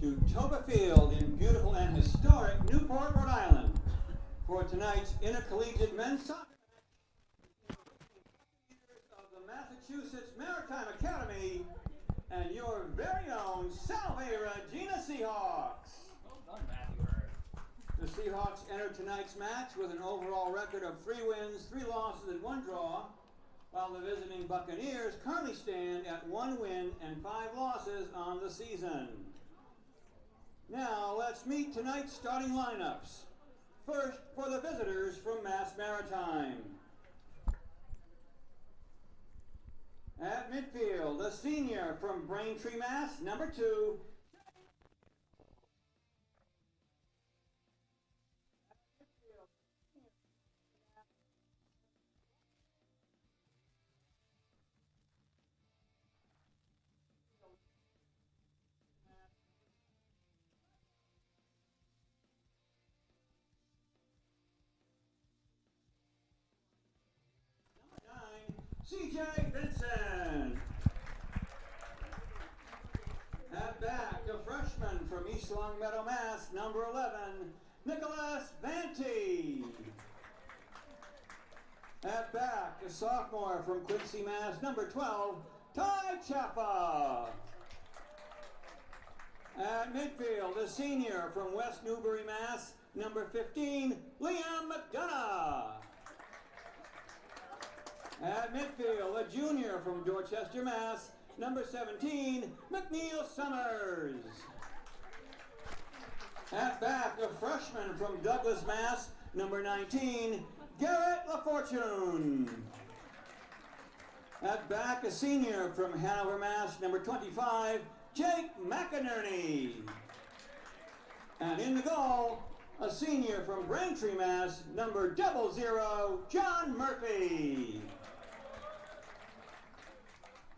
to Toppa Field in beautiful and historic Newport, Rhode Island for tonight's intercollegiate men's soccer of the Massachusetts Maritime Academy and your very own Salve Regina Seahawks. Well done, Matthew. The Seahawks enter tonight's match with an overall record of 3 wins, 3 losses, and 1 draw, while the visiting Buccaneers currently stand at 1 win and 5 losses on the season. Now let's meet tonight's starting lineups. First, for the visitors from Mass Maritime. At midfield, the senior from Braintree, Mass, number 2, CJ Vincent. At back, a freshman from East Longmeadow, Mass, number 11, Nicholas Vante. At back, a sophomore from Quincy, Mass, number 12, Ty Chaffa. At midfield, a senior from West Newbury, Mass, number 15, Liam McDonough. At midfield, a junior from Dorchester, Mass, number 17, McNeil Summers. At back, a freshman from Douglas, Mass, number 19, Garrett LaFortune. At back, a senior from Hanover, Mass, number 25, Jake McInerney. And in the goal, a senior from Braintree, Mass, number 00, John Murphy.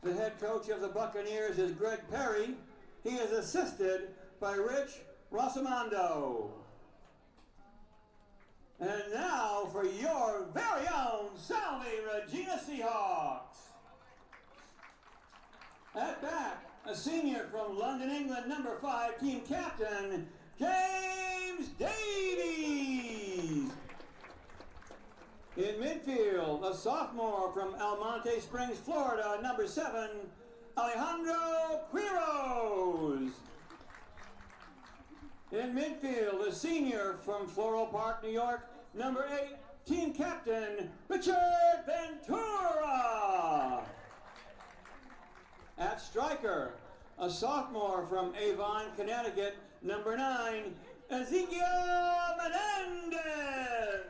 The head coach of the Buccaneers is Greg Perry. He is assisted by Rich Rosamondo. And now for your very own Salve Regina Seahawks. At back, a senior from London, England, number 5, team captain, James Davies. In midfield, a sophomore from Almonte Springs, Florida, number 7, Alejandro Quiroz. In midfield, a senior from Floral Park, New York, number 8, team captain, Richard Ventura. At striker, a sophomore from Avon, Connecticut, number 9, Ezekiel Menendez.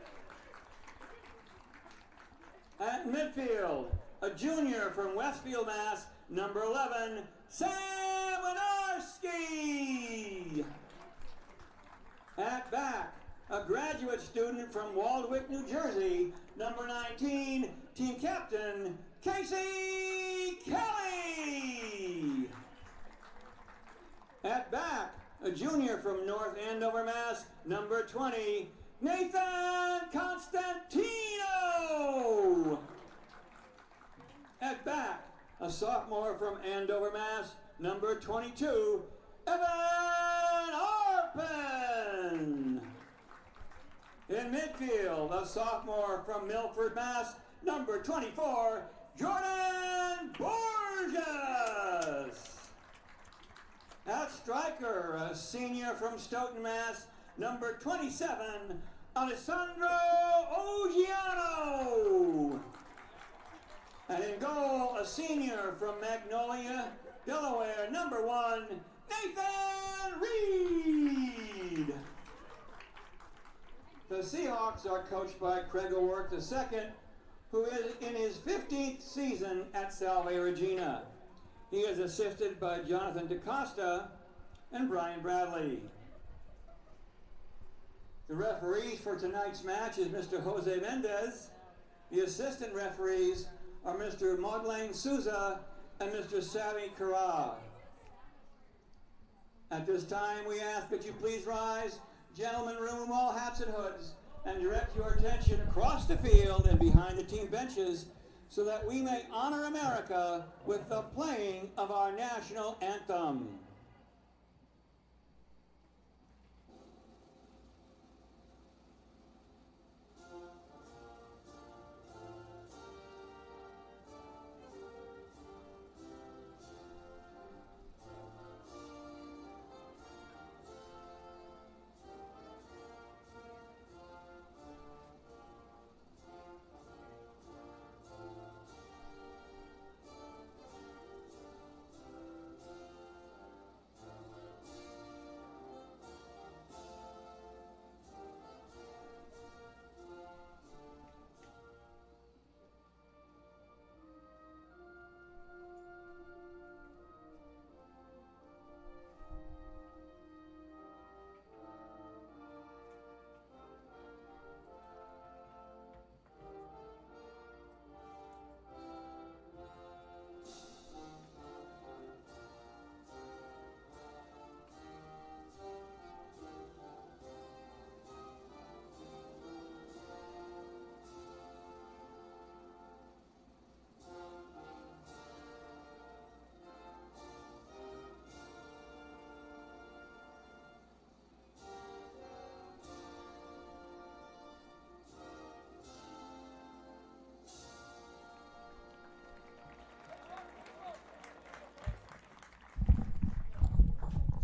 At midfield, a junior from Westfield, Mass, number 11, Sam Winarski. At back, a graduate student from Waldwick, New Jersey, number 19, team captain, Casey Kelly. At back, a junior from North Andover, Mass, number 20, Nathan Constantino. At back, a sophomore from Andover, Mass, number 22, Evan Arpin. In midfield, a sophomore from Milford, Mass, number 24, Jordan Borges. At striker, a senior from Stoughton, Mass, number 27, Alessandro Oggiano. And in goal, a senior from Magnolia, Delaware, number 1, Nathan Reed. The Seahawks are coached by Craig O'Rourke II, who is in his 15th season at Salve Regina. He is assisted by Jonathan DaCosta and Brian Bradley. The referees for tonight's match is Mr. Jose Mendez. The assistant referees are Mr. Maudelaine Souza and Mr. Savvy Carra. At this time, we ask that you please rise, gentlemen, remove all hats and hoods, and direct your attention across the field and behind the team benches so that we may honor America with the playing of our national anthem.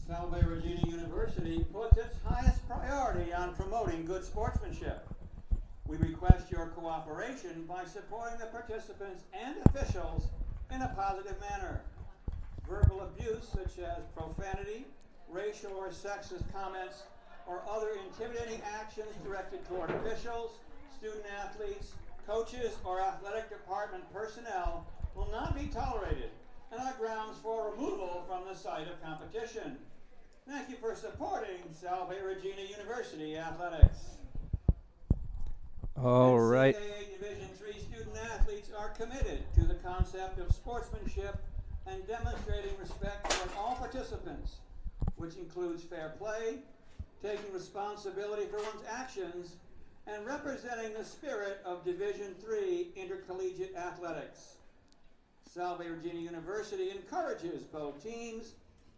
Salve Regina University puts its highest priority on promoting good sportsmanship. We request your cooperation by supporting the participants and officials in a positive manner. Verbal abuse such as profanity, racial or sexist comments, or other intimidating actions directed toward officials, student athletes, coaches, or athletic department personnel will not be tolerated and are grounds for removal from the site of competition. Thank you for supporting Salve Regina University Athletics. All right. NCAA Division III student athletes are committed to the concept of sportsmanship and demonstrating respect for all participants, which includes fair play, taking responsibility for one's actions, and representing the spirit of Division III intercollegiate athletics. Salve Regina University encourages both teams,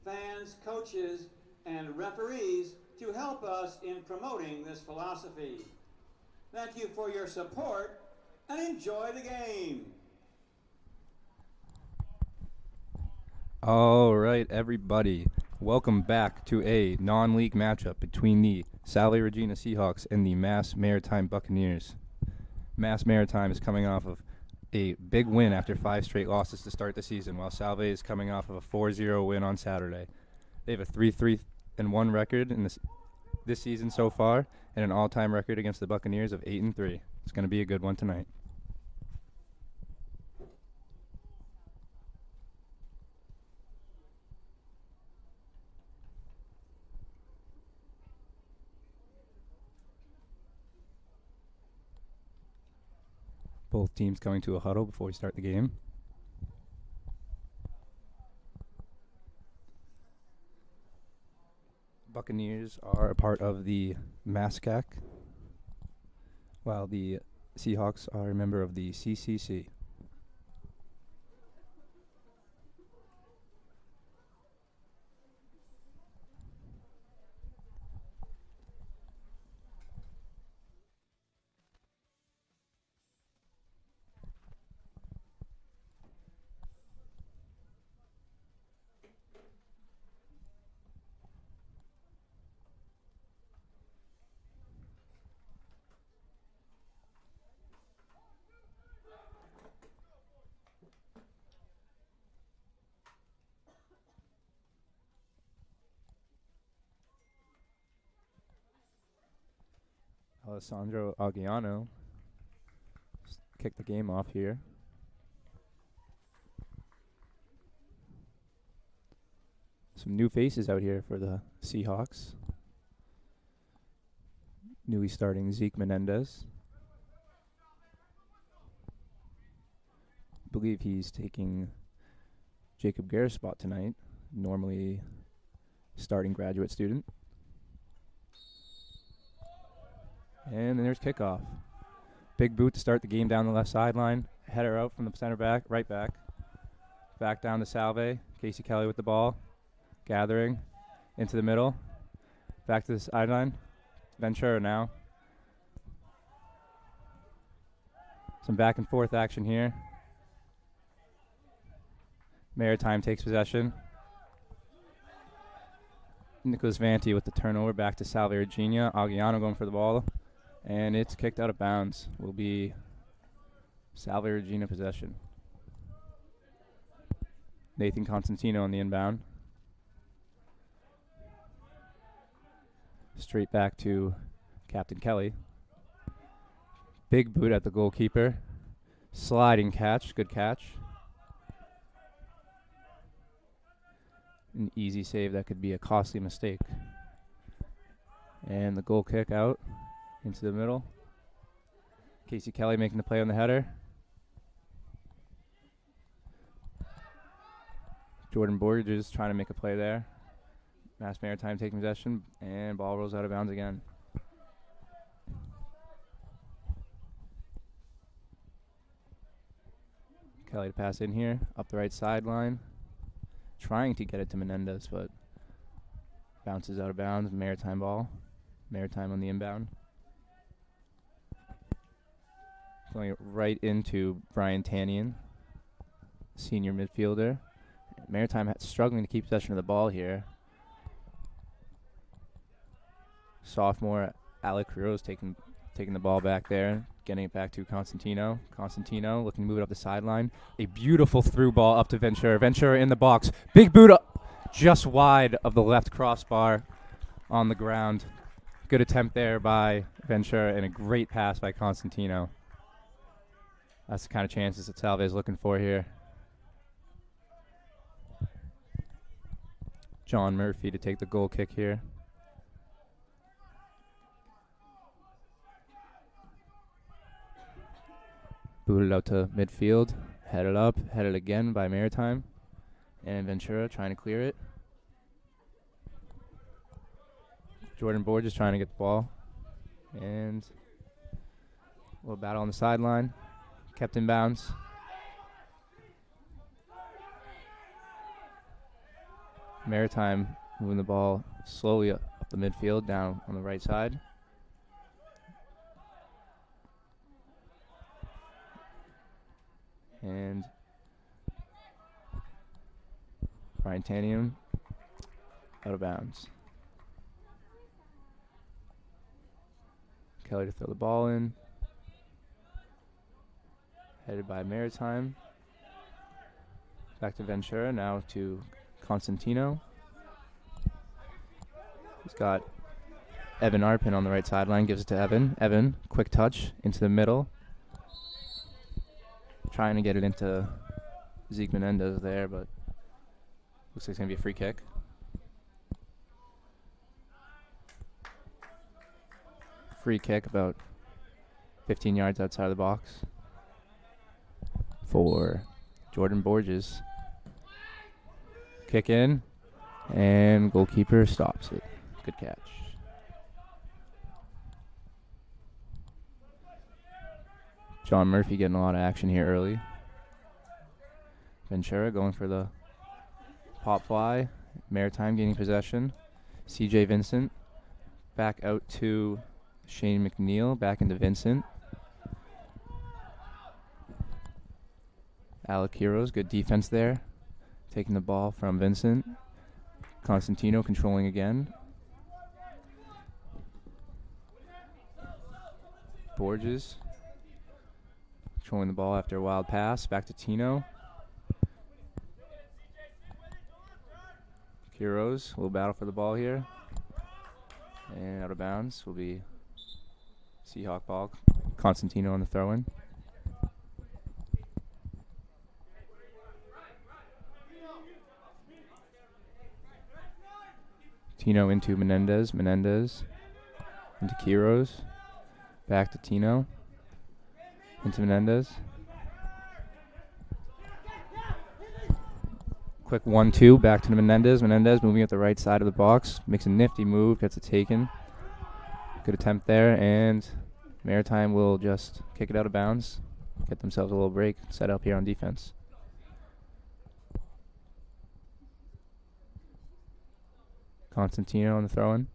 fans, coaches, and referees to help us in promoting this philosophy. Thank you for your support and enjoy the game. All right, everybody. Welcome back to a non-league matchup between the Salve Regina Seahawks and the Mass Maritime Buccaneers. Mass Maritime is coming off of a big win after 5 straight losses to start the season, while Salve is coming off of a 4-0 win on Saturday. They have a 3-3-1 record in this season so far, and an all-time record against the Buccaneers of 8-3. It's going to be a good one tonight. Both teams coming to a huddle before we start the game. Buccaneers are a part of the MASCAC, while the Seahawks are a member of the CCC. Alessandro Aguiano kicked the game off here. Some new faces out here for the Seahawks. Newly starting Zeke Menendez. I believe he's taking Jacob Guerra's spot tonight, normally starting graduate student. And then there's kickoff. Big boot to start the game down the left sideline. Header out from the center back, right back. Back down to Salve. Casey Kelly with the ball. Gathering into the middle. Back to the sideline. Ventura now. Some back and forth action here. Maritime takes possession. Nicholas Vanti with the turnover back to Salve Regina. Aguiano going for the ball. And it's kicked out of bounds. Will be Salve Regina possession. Nathan Constantino on the inbound. Straight back to Captain Kelly. Big boot at the goalkeeper. Sliding catch. Good catch. An easy save that could be a costly mistake. And the goal kick out into the middle. Casey Kelly making the play on the header. Jordan Borges trying to make a play there. Mass Maritime taking possession, and ball rolls out of bounds again. Kelly to pass in here, up the right sideline. Trying to get it to Menendez, but bounces out of bounds. Maritime ball. Maritime on the inbound. Going right into Brian Tannian, senior midfielder. Maritime struggling to keep possession of the ball here. Sophomore Alec Quiroz taking the ball back there, getting it back to Constantino. Constantino looking to move it up the sideline. A beautiful through ball up to Ventura. Ventura in the box. Big boot up, just wide of the left crossbar on the ground. Good attempt there by Ventura and a great pass by Constantino. That's the kind of chances that Salve is looking for here. John Murphy to take the goal kick here. Booted out to midfield. Headed up. Headed again by Maritime. And Ventura trying to clear it. Jordan Borges trying to get the ball. And a little battle on the sideline. Kept in bounds. Maritime moving the ball slowly up the midfield, down on the right side. And Ryan Tanium out of bounds. Kelly to throw the ball in. Headed by Maritime. Back to Ventura, now to Constantino. He's got Evan Arpin on the right sideline, gives it to Evan. Evan, quick touch into the middle. Trying to get it into Zeke Menendez there, but looks like it's going to be a free kick. Free kick about 15 yards outside of the box for Jordan Borges. Kick in, and goalkeeper stops it. Good catch. John Murphy getting a lot of action here early. Ventura going for the pop fly. Maritime gaining possession. CJ Vincent back out to Shane McNeil, back into Vincent. Alec Quiroz, good defense there. Taking the ball from Vincent. Constantino controlling again. Borges controlling the ball after a wild pass. Back to Tino. Quiroz, a little battle for the ball here. And out of bounds will be Seahawk ball. Constantino on the throw-in. Tino into Menendez. Menendez into Quiroz. Back to Tino. Into Menendez. Quick 1-2 back to Menendez. Menendez moving at the right side of the box. Makes a nifty move. Gets it taken. Good attempt there. And Maritime will just kick it out of bounds. Get themselves a little break set up here on defense. Constantino on the throw-in.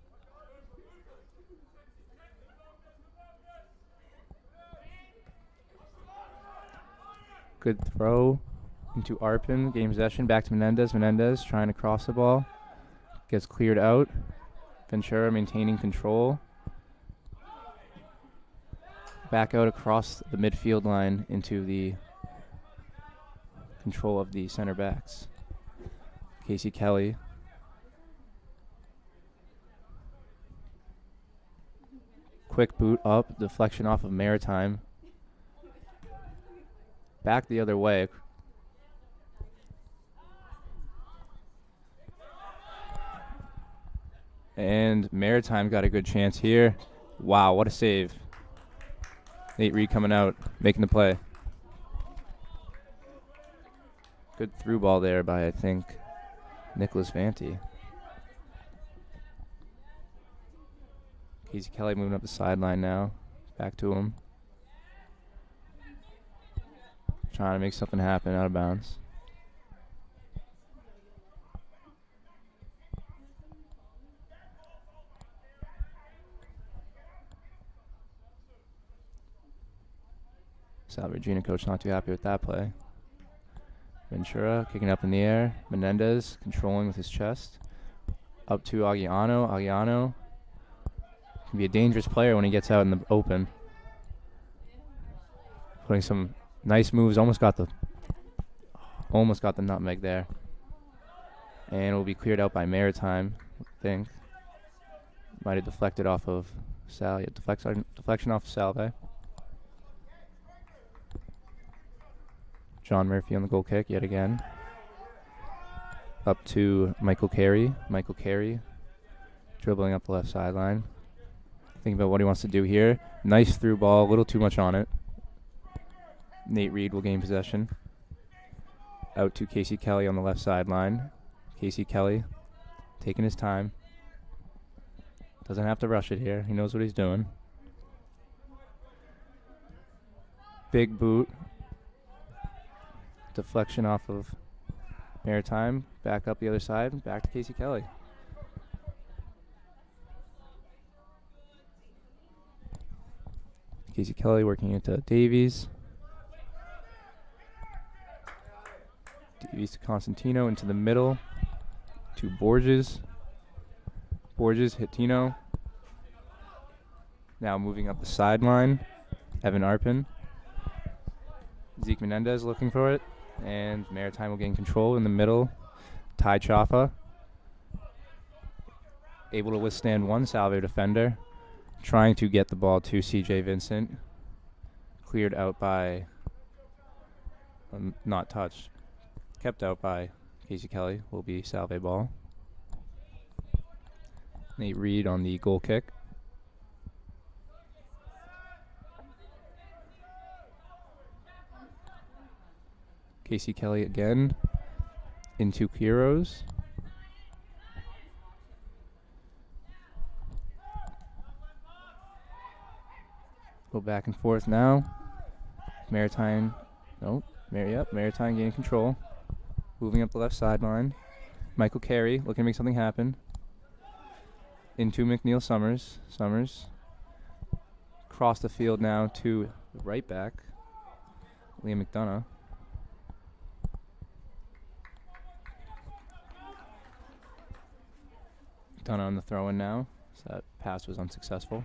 Good throw into Arpin. Game possession. Back to Menendez. Menendez trying to cross the ball. Gets cleared out. Ventura maintaining control. Back out across the midfield line into the control of the center backs. Casey Kelly. Quick boot up, deflection off of Maritime. Back the other way. And Maritime got a good chance here. Wow, what a save. Nate Reed coming out, making the play. Good through ball there by, I think, Nicholas Vanty. Casey Kelly moving up the sideline now. Back to him. Trying to make something happen out of bounds. Salve Regina coach not too happy with that play. Ventura kicking up in the air. Menendez controlling with his chest. Up to Aguiano. Aguiano Can be a dangerous player when he gets out in the open. Putting some nice moves. Almost got the nutmeg there. And it will be cleared out by Maritime, I think. Might have deflected off of Sal. Yeah, deflection off of Salve. John Murphy on the goal kick yet again. Up to Michael Carey. Michael Carey dribbling up the left sideline. Thinking about what he wants to do here. Nice through ball, a little too much on it. Nate Reed will gain possession. Out to Casey Kelly on the left sideline. Casey Kelly taking his time. Doesn't have to rush it here. He knows what he's doing. Big boot. Deflection off of Maritime. Back up the other side. Back to Casey Kelly. Casey Kelly working into Davies. Davies to Constantino into the middle. To Borges. Borges hit Tino. Now moving up the sideline. Evan Arpin. Zeke Menendez looking for it. And Maritime will gain control in the middle. Ty Chaffa. Able to withstand one Salve defender. Trying to get the ball to CJ Vincent. Cleared out by... not touched. Kept out by Casey Kelly. Will be Salve ball. Nate Reed on the goal kick. Casey Kelly again. Into Quiros. Go back and forth now. Maritime. Nope. Maritime gaining control. Moving up the left sideline. Michael Carey looking to make something happen. Into McNeil Summers. Summers. Across the field now to the right back. Liam McDonough. McDonough on the throw-in now. So that pass was unsuccessful.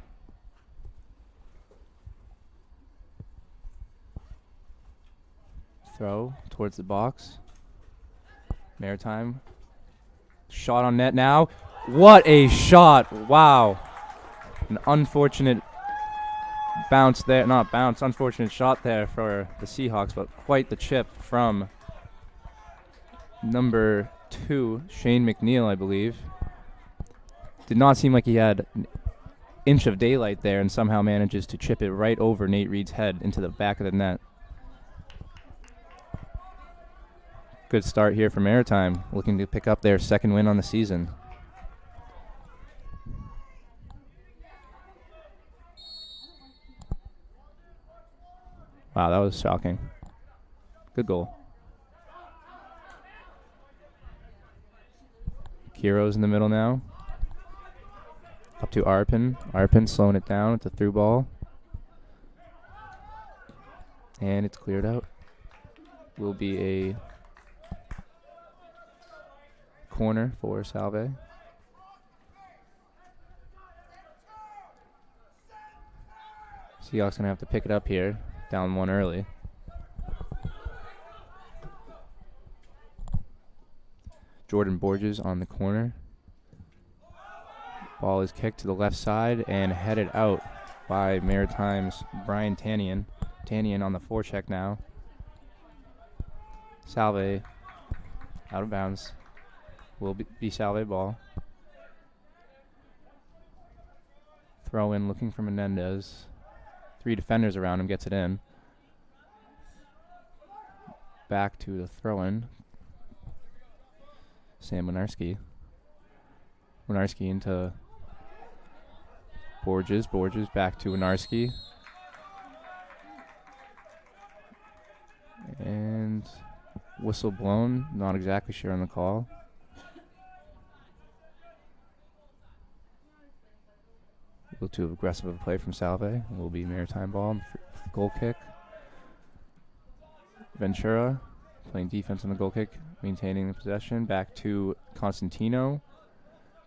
Throw towards the box. Maritime. Shot on net now. What a shot. Wow. An unfortunate bounce there. Not bounce. Unfortunate shot there for the Seahawks, but quite the chip from number 2, Shane McNeil, I believe. Did not seem like he had an inch of daylight there and somehow manages to chip it right over Nate Reed's head into the back of the net. Good start here for Maritime, looking to pick up their second win on the season. Wow, that was shocking. Good goal. Quiros in the middle now. Up to Arpin. Arpin slowing it down with the through ball. And it's cleared out. Will be a corner for Salve. Seahawks gonna have to pick it up here. Down one early. Jordan Borges on the corner. Ball is kicked to the left side and headed out by Maritime's Brian Tannian. Tannian on the forecheck now. Salve out of bounds. Will be Salve ball. Throw in looking for Menendez. 3 defenders around him, gets it in. Back to the throw-in. Sam Winarski. Winarski into Borges. Borges back to Winarski. And whistle blown. Not exactly sure on the call. A little too aggressive of a play from Salve. Will be Maritime ball. Goal kick. Ventura playing defense on the goal kick, maintaining the possession. Back to Constantino.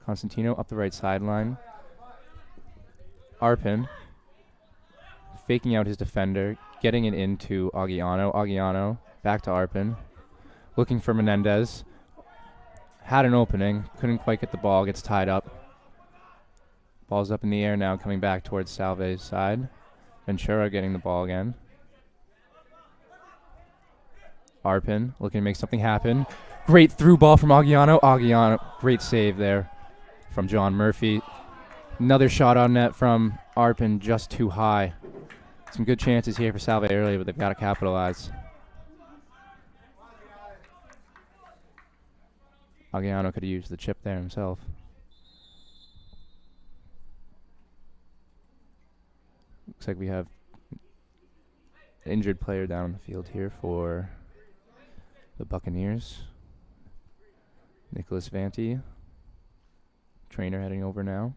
Constantino up the right sideline. Arpin faking out his defender, getting it into Aguiano. Aguiano back to Arpin, looking for Menendez. Had an opening, couldn't quite get the ball, gets tied up. Ball's up in the air now, coming back towards Salve's side. Ventura getting the ball again. Arpin looking to make something happen. Great through ball from Aguiano. Aguiano, great save there from John Murphy. Another shot on net from Arpin, just too high. Some good chances here for Salve early, but they've got to capitalize. Aguiano could have used the chip there himself. Looks like we have an injured player down on the field here for the Buccaneers. Nicholas Vanti, trainer, heading over now.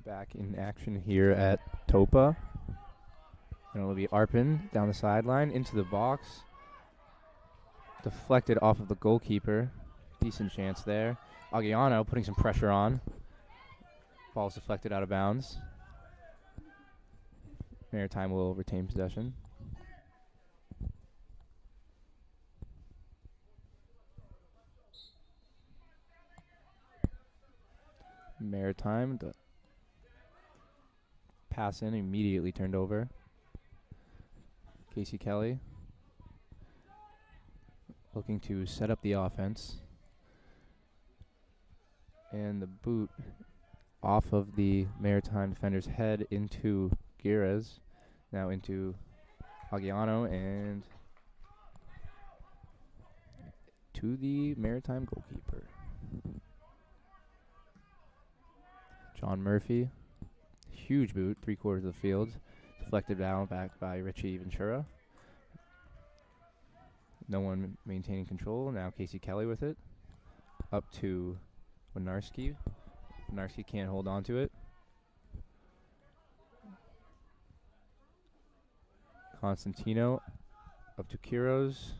Back in action here at Toppa. And it'll be Arpin down the sideline into the box. Deflected off of the goalkeeper. Decent chance there. Aguiano putting some pressure on. Ball's deflected out of bounds. Maritime will retain possession. Maritime. Pass in, immediately turned over. Casey Kelly looking to set up the offense. And the boot off of the Maritime defender's head into Gires. Now into Aguiano and to the Maritime goalkeeper. John Murphy. Huge boot, 3/4 of the field. Deflected down back by Richie Ventura. No one maintaining control. Now Casey Kelly with it. Up to Winarski. Winarski can't hold on to it. Constantino up to Quiros.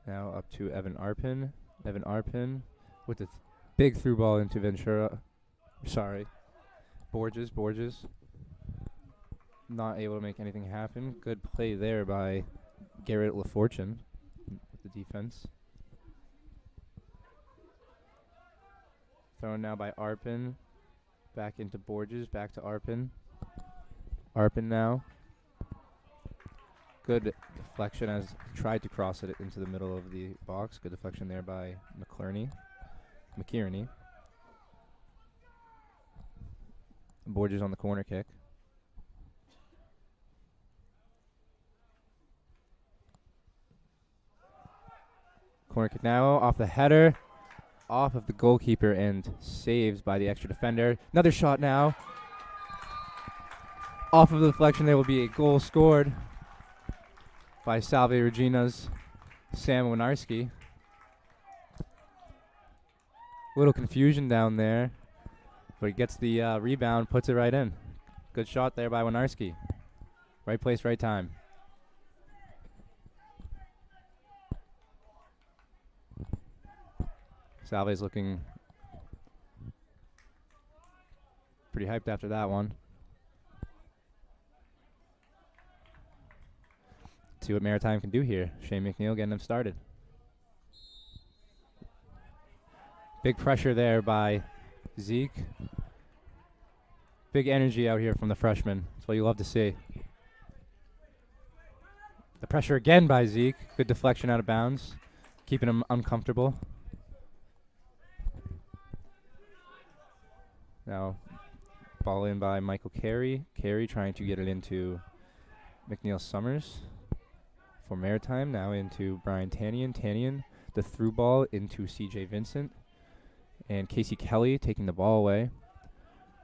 Now up to Evan Arpin. Evan Arpin with the big through ball into Ventura. Sorry. Borges. Not able to make anything happen. Good play there by Garrett LaFortune with the defense. Thrown now by Arpin. Back into Borges. Back to Arpin. Arpin now. Good deflection as he tried to cross it into the middle of the box. Good deflection there by McKierney. Borges on the corner kick. Corner kick now off the header. off of the goalkeeper and saved by the extra defender. Another shot now. Off of the deflection, there will be a goal scored by Salve Regina's Sam Winarski. Little confusion down there, but he gets the rebound, puts it right in. Good shot there by Winarski. Right place, right time. Salve's looking pretty hyped after that one. See what Maritime can do here. Shane McNeil getting them started. Big pressure there by Zeke. Big energy out here from the freshman. That's what you love to see. The pressure again by Zeke. Good deflection out of bounds, keeping him uncomfortable. Now, ball in by Michael Carey. Carey trying to get it into McNeil Summers for Maritime. Now into Brian Tannion. Tannion, the through ball into CJ Vincent. And Casey Kelly taking the ball away.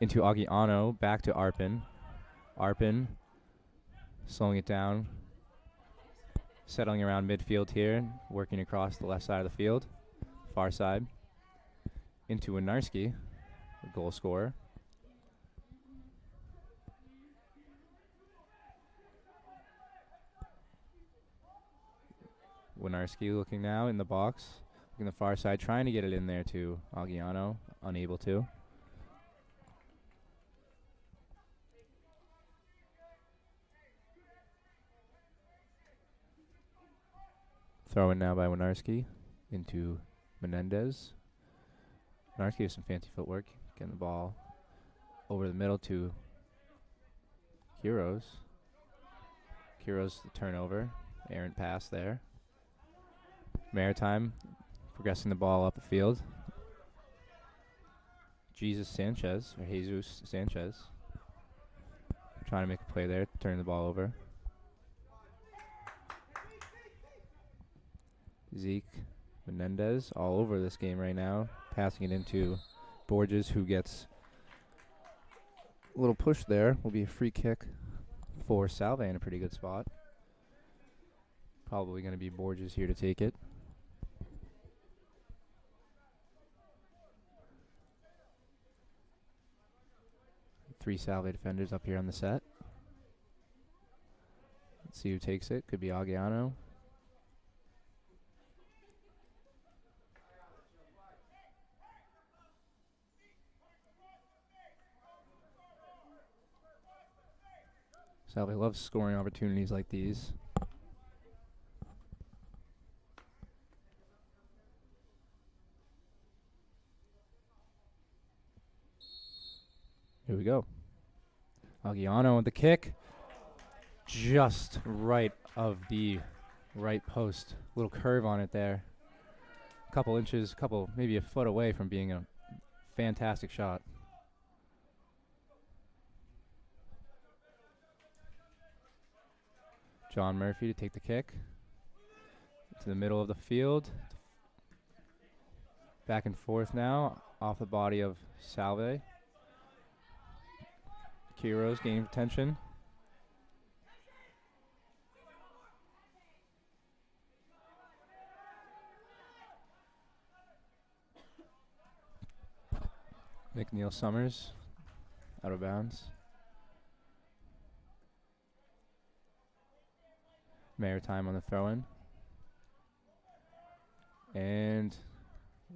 Into Aguiano, back to Arpin. Arpin slowing it down. Settling around midfield here, working across the left side of the field. Far side. Into Winarski, the goal scorer. Winarski looking now in the box. Looking the far side, trying to get it in there to Aguiano. Unable to. Throw in now by Winarski into Menendez. Winarski with some fancy footwork, getting the ball over the middle to Quiros. Quiros the turnover, errant pass there. Maritime progressing the ball up the field. Jesus Sanchez trying to make a play there, turn the ball over. Zeke Menendez all over this game right now, passing it into Borges, who gets a little push there. Will be a free kick for Salve in a pretty good spot. Probably going to be Borges here to take it. Three Salve defenders up here on the set. Let's see who takes it. Could be Aguiano. Salve loves scoring opportunities like these. Here we go. Aguiano with the kick. Just right of the right post. Little curve on it there. Couple inches, maybe a foot away from being a fantastic shot. John Murphy to take the kick to the middle of the field. Back and forth now, off the body of Salve. Quiros gaining attention. McNeil Summers out of bounds. Maritime on the throw-in. And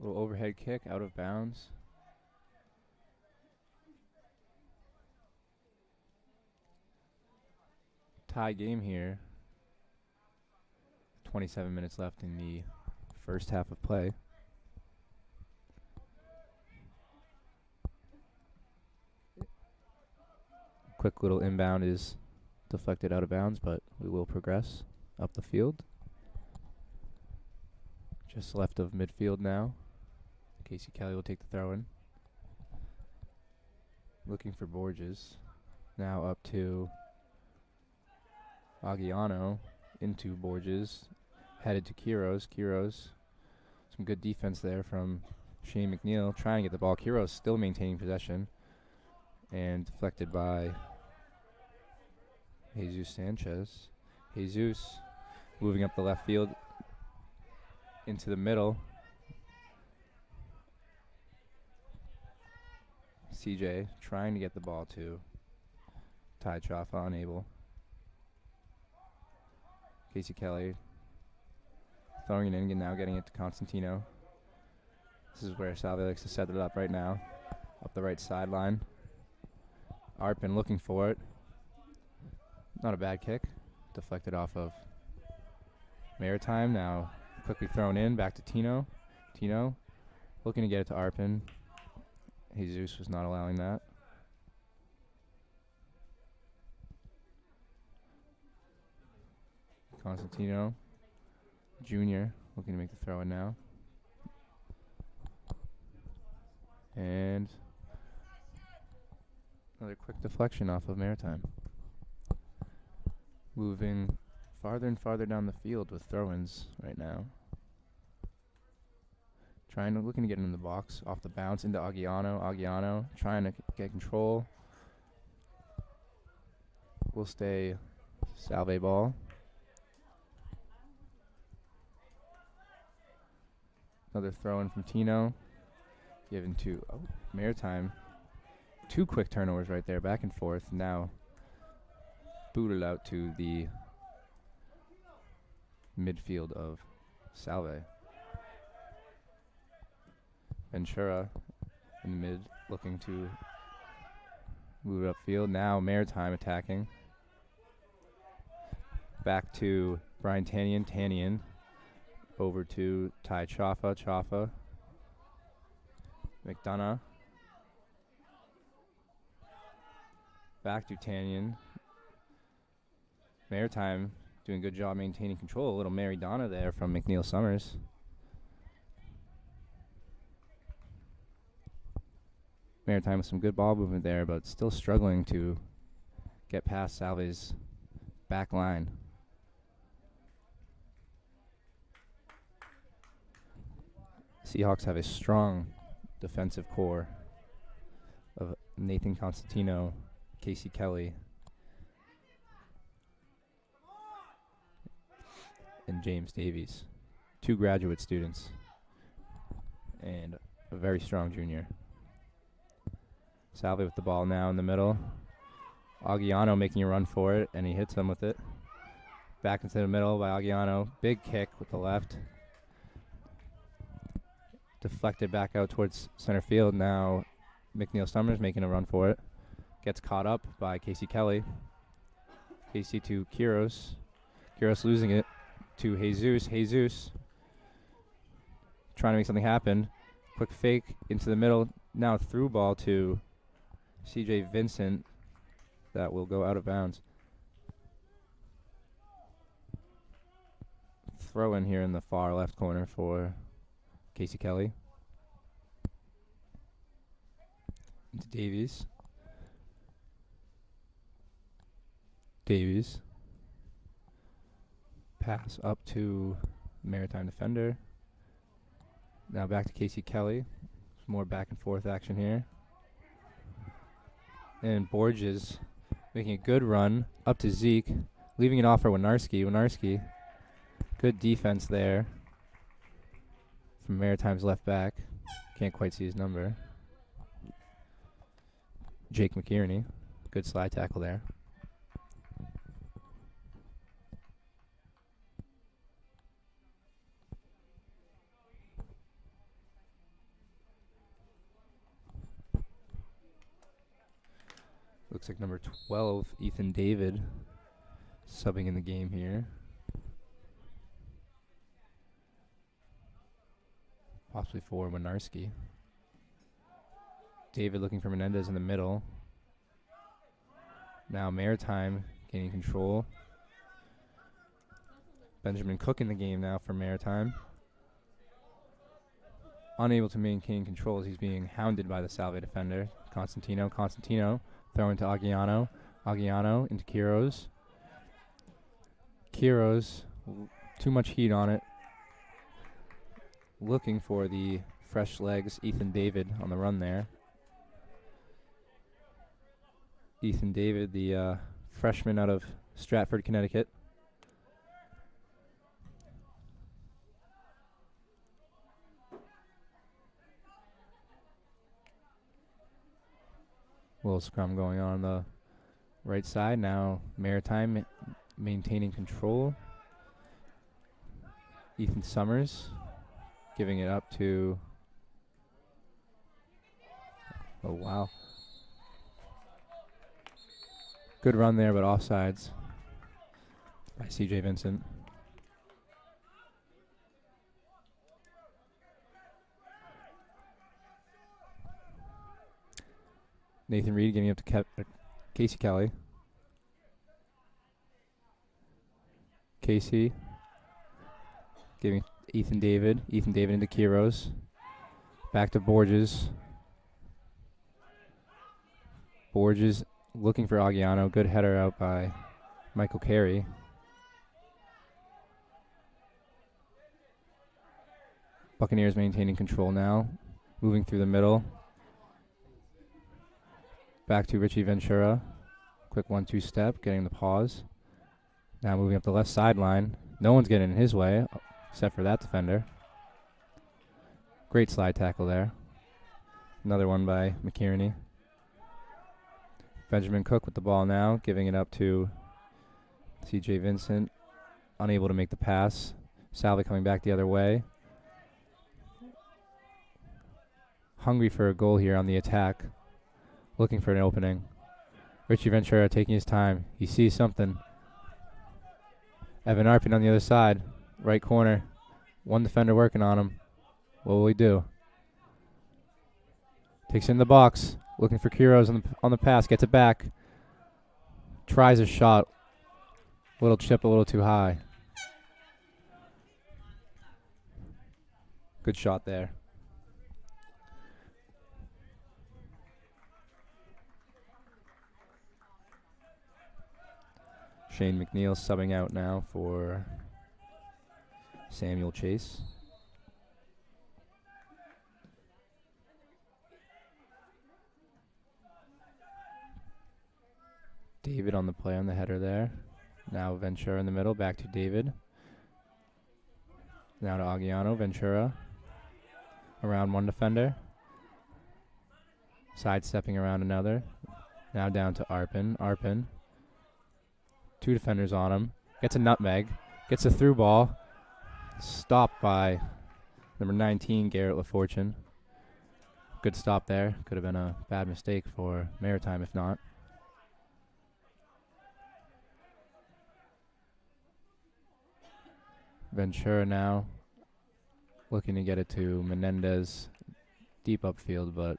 a little overhead kick out of bounds. Tie game here. 27 minutes left in the first half of play. Quick little inbound is deflected out of bounds, but we will progress up the field. Just left of midfield now. Casey Kelly will take the throw in. Looking for Borges. Now up to Aguiano, into Borges, headed to Quiros. Quiros, some good defense there from Shane McNeil trying to get the ball. Quiros still maintaining possession. And deflected by Jesus Sanchez. Jesus moving up the left field into the middle. CJ trying to get the ball to Ty Chaffa, unable. Casey Kelly throwing it in and now getting it to Constantino. This is where Salve likes to set it up right now. Up the right sideline. Arpin looking for it. Not a bad kick. Deflected off of Maritime. Now quickly thrown in. Back to Tino. Tino looking to get it to Arpin. Jesus was not allowing that. Constantino Jr. looking to make the throw in now. And another quick deflection off of Maritime. Moving farther and farther down the field with throw-ins right now. Looking to get in the box off the bounce into Aguiano. Aguiano trying to get control. Will stay Salve ball. Another throw-in from Tino. Given to Maritime. 2 quick turnovers right there, back and forth. Now booted out to the midfield of Salve. Ventura in the mid looking to move it upfield. Now Maritime attacking. Back to Brian Tannion. Tannion over to Ty Chaffa. Chaffa. McDonough. Back to Tannion. Maritime doing a good job maintaining control. A little Mary Donna there from McNeil Summers. Maritime with some good ball movement there, but still struggling to get past Salve's back line. Seahawks have a strong defensive core of Nathan Constantino, Casey Kelly, and James Davies. 2 graduate students and a very strong junior. Salve with the ball now in the middle. Aguiano making a run for it, and he hits him with it. Back into the middle by Aguiano. Big kick with the left. Deflected back out towards center field. Now McNeil Summers making a run for it. Gets caught up by Casey Kelly. Casey to Quiros. Quiros losing it to Jesus. Jesus trying to make something happen. Quick fake into the middle. Now through ball to CJ Vincent. That will go out of bounds. Throw in here in the far left corner for Casey Kelly. Into Davies. Davies. Pass up to Maritime defender. Now back to Casey Kelly. Some more back and forth action here. And Borges making a good run up to Zeke. Leaving it off for Winarski. Winarski. Good defense there from Maritime's left back. Can't quite see his number. Jake McKierney. Good slide tackle there. Looks like number 12, Ethan David, subbing in the game here. Possibly for Winarski. David looking for Menendez in the middle. Now Maritime gaining control. Benjamin Cook in the game now for Maritime. Unable to maintain control as he's being hounded by the Salve defender. Constantino. Constantino throwing to Aguiano. Aguiano into Quiros. Quiros, too much heat on it. Looking for the fresh legs. Ethan David on the run there. Ethan David, the freshman out of Stratford, Connecticut. Little scrum going on the right side. Now Maritime maintaining control. Ethan Summers giving it up to... Oh, wow. Good run there, but offsides by CJ Vincent. Nathan Reed giving up to Casey Kelly. Casey giving Ethan David. Ethan David into Kiros. Back to Borges. Borges looking for Aguiano. Good header out by Michael Carey. Buccaneers maintaining control now. Moving through the middle. Back to Richie Ventura. Quick 1-2 step, getting the pause. Now moving up the left sideline. No one's getting in his way, except for that defender. Great slide tackle there. Another one by McKierney. Benjamin Cook with the ball now, giving it up to CJ Vincent. Unable to make the pass. Salve coming back the other way. Hungry for a goal here on the attack. Looking for an opening. Richie Ventura taking his time. He sees something. Evan Arpin on the other side. Right corner. One defender working on him. What will he do? Takes it in the box. Looking for Kiros on the pass. Gets it back. Tries a shot. Little chip a little too high. Good shot there. Shane McNeil subbing out now for Samuel Chase. David on the play on the header there. Now Ventura in the middle, back to David. Now to Aguiano, Ventura. Around one defender. Sidestepping around another. Now down to Arpin. Arpin. Two defenders on him. Gets a nutmeg. Gets a through ball. Stopped by number 19, Garrett LaFortune. Good stop there. Could have been a bad mistake for Maritime if not. Ventura now looking to get it to Menendez deep upfield, but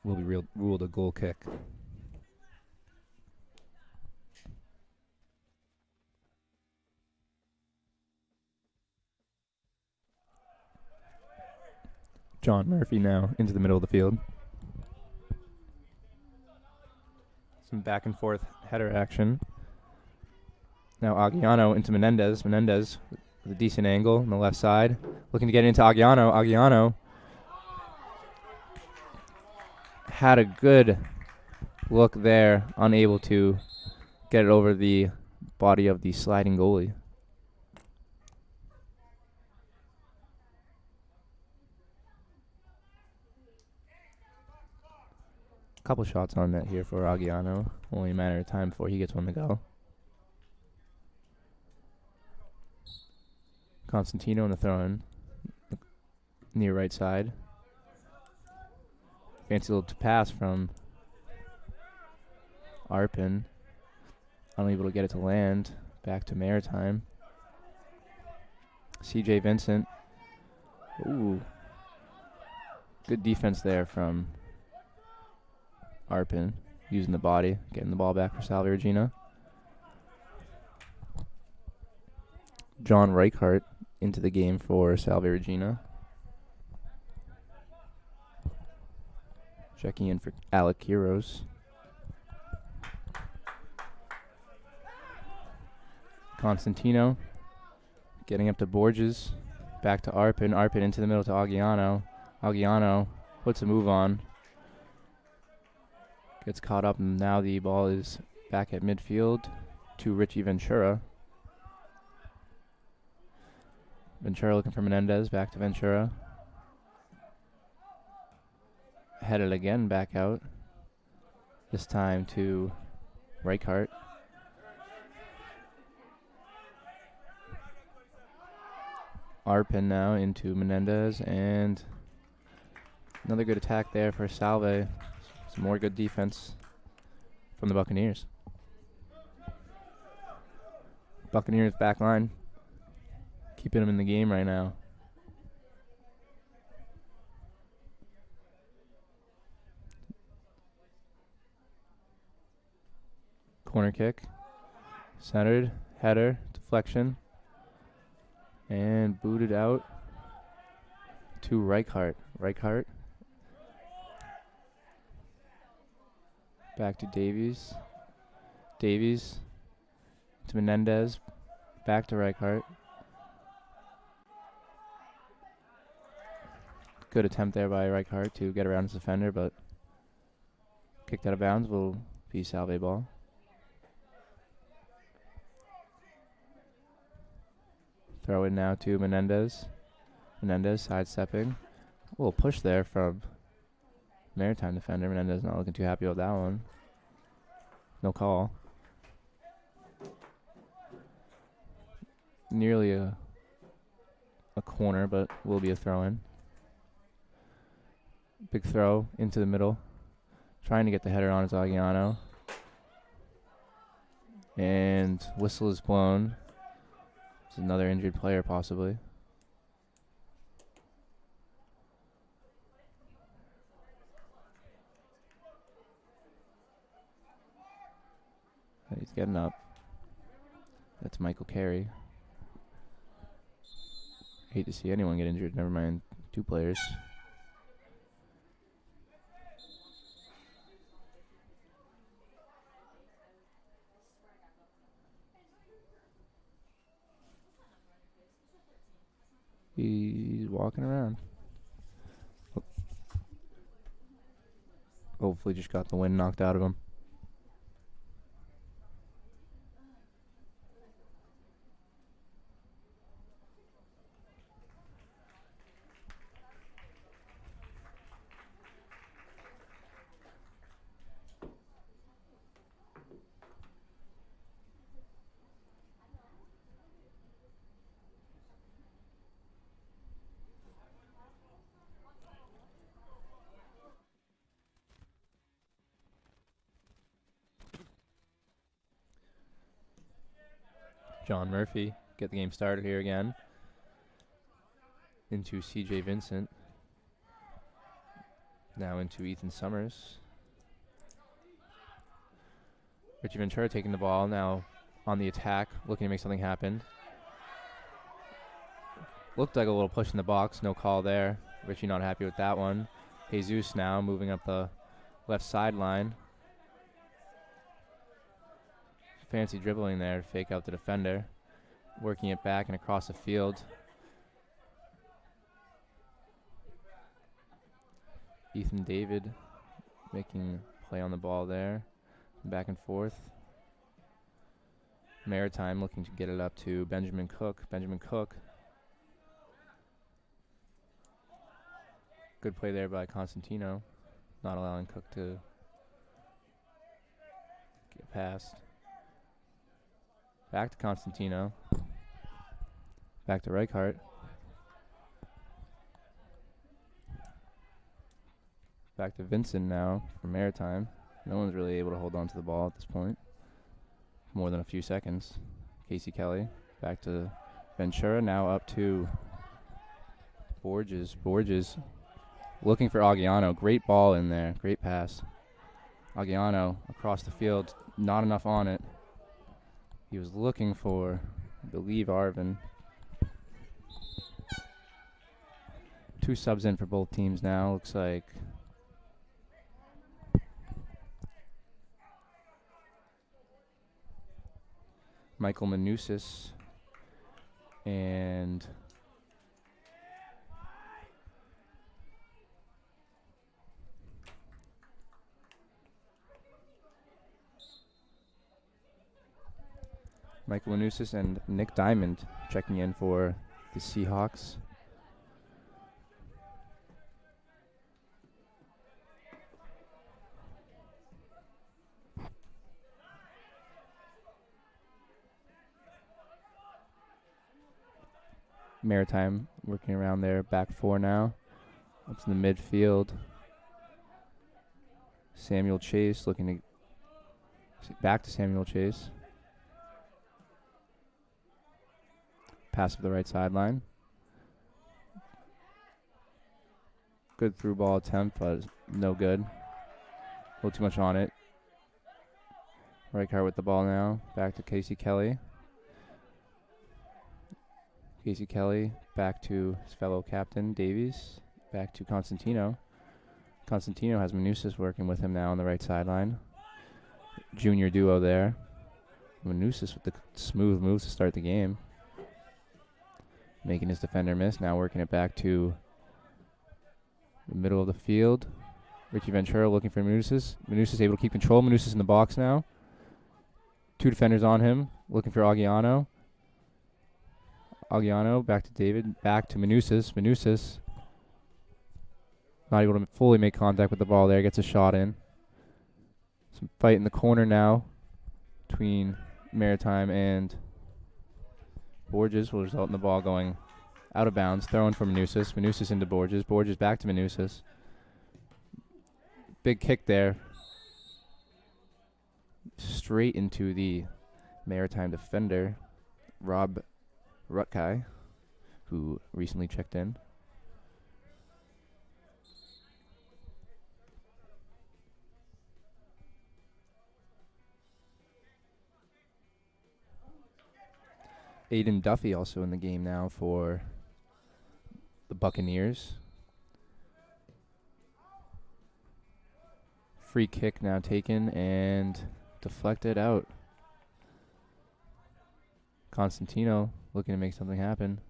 will be ruled a goal kick. John Murphy now into the middle of the field. Some back and forth header action. Now Aguiano into Menendez. Menendez with a decent angle on the left side. Looking to get into Aguiano. Aguiano had a good look there. Unable to get it over the body of the sliding goalie. Couple shots on net here for Aguiano. Only a matter of time before he gets one to go. Constantino in the throw-in. Near right side. Fancy little pass from Arpin. Unable to get it to land. Back to Maritime. CJ Vincent. Ooh. Good defense there from Arpin, using the body, getting the ball back for Salve Regina. John Reichart into the game for Salve Regina. Checking in for Alec Kiros. Constantino getting up to Borges. Back to Arpin. Arpin into the middle to Aguiano. Aguiano puts a move on. Gets caught up, and now the ball is back at midfield to Richie Ventura. Ventura looking for Menendez. Back to Ventura. Headed again back out. This time to Reichart. Arpin now into Menendez, and another good attack there for Salve. Some more good defense from the Buccaneers. Buccaneers back line, keeping them in the game right now. Corner kick, centered, header, deflection, and booted out to Reichart. Reichart back to Davies. Davies to Menendez. Back to Reichart. Good attempt there by Reichart to get around his defender, but kicked out of bounds. Will be Salve ball. Throw in now to Menendez. Menendez sidestepping. A little push there from Maritime defender. Menendez not looking too happy about that one. No call. Nearly a corner, but will be a throw in. Big throw into the middle. Trying to get the header on is Aguiano. And whistle is blown. It's another injured player possibly. He's getting up. That's Michael Carey. Hate to see anyone get injured, never mind 2 players. He's walking around. Hopefully just got the wind knocked out of him. John Murphy get the game started here again. Into CJ Vincent. Now into Ethan Summers. Richie Ventura taking the ball now on the attack, looking to make something happen. Looked like a little push in the box, no call there. Richie not happy with that one. Jesus now moving up the left sideline. Fancy dribbling there to fake out the defender. Working it back and across the field. Ethan David making play on the ball there. Back and forth. Maritime looking to get it up to Benjamin Cook. Benjamin Cook. Good play there by Constantino. Not allowing Cook to get past. Back to Constantino. Back to Reichart. Back to Vincent now for Maritime. No one's really able to hold on to the ball at this point. More than a few seconds. Casey Kelly. Back to Ventura. Now up to Borges. Borges looking for Aguiano. Great ball in there. Great pass. Aguiano across the field. Not enough on it. He was looking for, I believe, Arvin. 2 subs in for both teams now. Looks like Michael Manusis and Michael Manousis and Nick Diamond checking in for the Seahawks. Maritime working around their back four now. Up to the midfield. Samuel Chase looking to back to Samuel Chase. Pass to the right sideline. Good through ball attempt, but no good. A little too much on it. Reichart with the ball now. Back to Casey Kelly. Casey Kelly back to his fellow captain, Davies. Back to Constantino. Constantino has Manousis working with him now on the right sideline. Junior duo there. Manousis with the smooth moves to start the game. Making his defender miss. Now working it back to the middle of the field. Richie Ventura looking for Manousis. Manousis able to keep control. Manousis in the box now. Two defenders on him. Looking for Aguiano. Aguiano back to David. Back to Manousis. Manousis not able to fully make contact with the ball there. Gets a shot in. Some fight in the corner now between Maritime and Borges will result in the ball going out of bounds. Thrown from Manousis. Manousis into Borges. Borges back to Manousis. Big kick there. Straight into the Maritime defender, Rob Rutkai, who recently checked in. Aiden Duffy also in the game now for the Buccaneers. Free kick now taken and deflected out. Constantino looking to make something happen.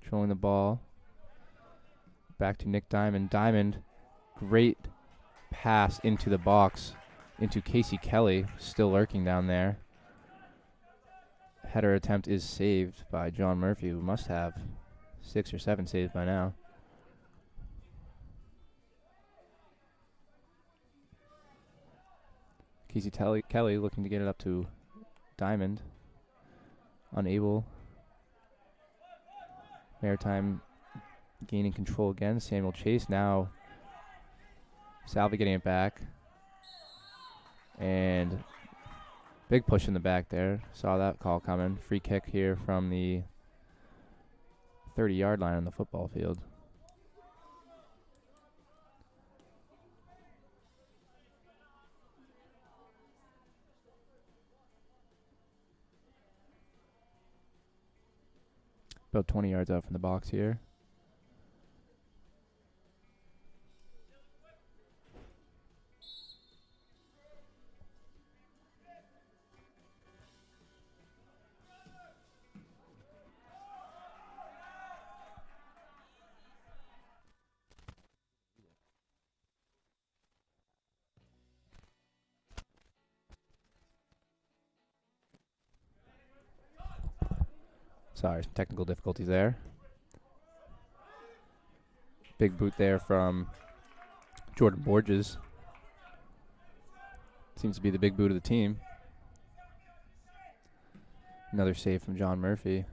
Controlling the ball. Back to Nick Diamond. Diamond, great pass into the box. Into Casey Kelly, still lurking down there. Header attempt is saved by John Murphy, who must have 6 or 7 saves by now. Casey Kelly looking to get it up to Diamond. Unable. Maritime gaining control again. Samuel Chase now. Salve getting it back. And big push in the back there. Saw that call coming. Free kick here from the 30-yard line on the football field. About 20 yards out from the box here. Sorry, some technical difficulties there. Big boot there from Jordan Borges. Seems to be the big boot of the team. Another save from John Murphy.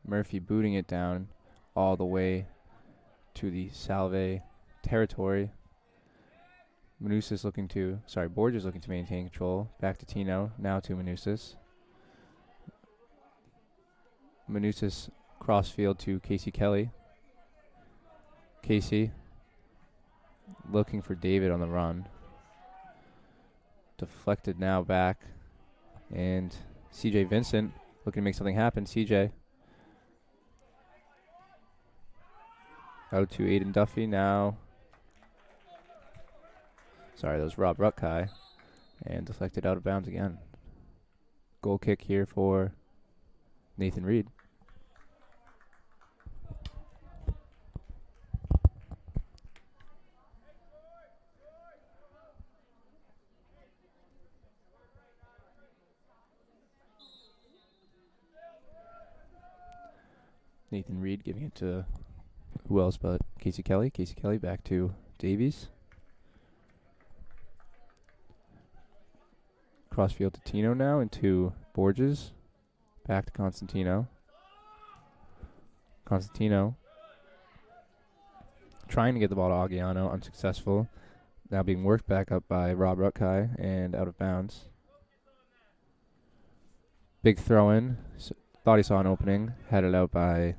Murphy booting it down all the way to the Salve territory. Borges looking to maintain control. Back to Tino, now to Manousis. Manousis crossfield to Casey Kelly. Casey looking for David on the run. Deflected now back. And CJ Vincent looking to make something happen. CJ out to Aiden Duffy now. Sorry, that was Rob Rutkai. And deflected out of bounds again. Goal kick here for Nathan Reed. Nathan Reed giving it to who else but Casey Kelly. Casey Kelly back to Davies. Crossfield to Tino now into Borges. Back to Constantino. Constantino trying to get the ball to Agiano, unsuccessful. Now being worked back up by Rob Rutkai and out of bounds. Big throw in. Thought he saw an opening. Headed out by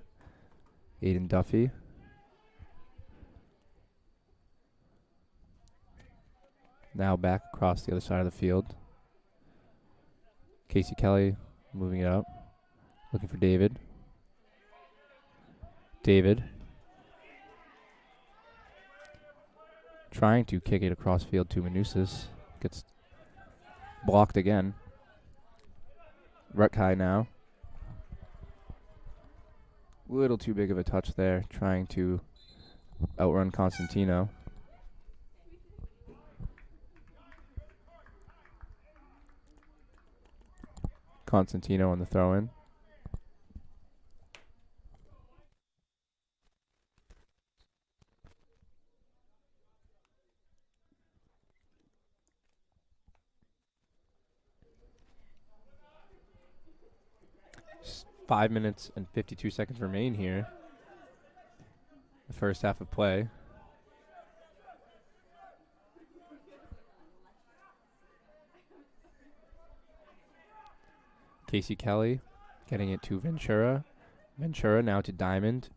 Aiden Duffy. Now back across the other side of the field. Casey Kelly moving it up. Looking for David. David trying to kick it across field to Manusis. Gets blocked again. Rutkai now. Little too big of a touch there. Trying to outrun Constantino. Constantino on the throw-in. Just 5 minutes and 52 seconds remain here. The first half of play. Casey Kelly getting it to Ventura. Ventura now to Diamond.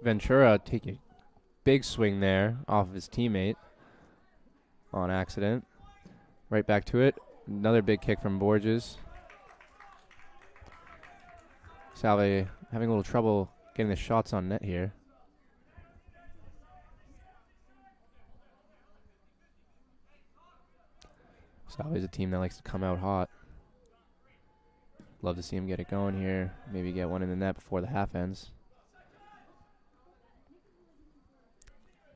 Ventura taking a big swing there off of his teammate on accident. Right back to it. Another big kick from Borges. Salve having a little trouble getting the shots on net here. Salve's a team that likes to come out hot. Love to see him get it going here. Maybe get one in the net before the half ends.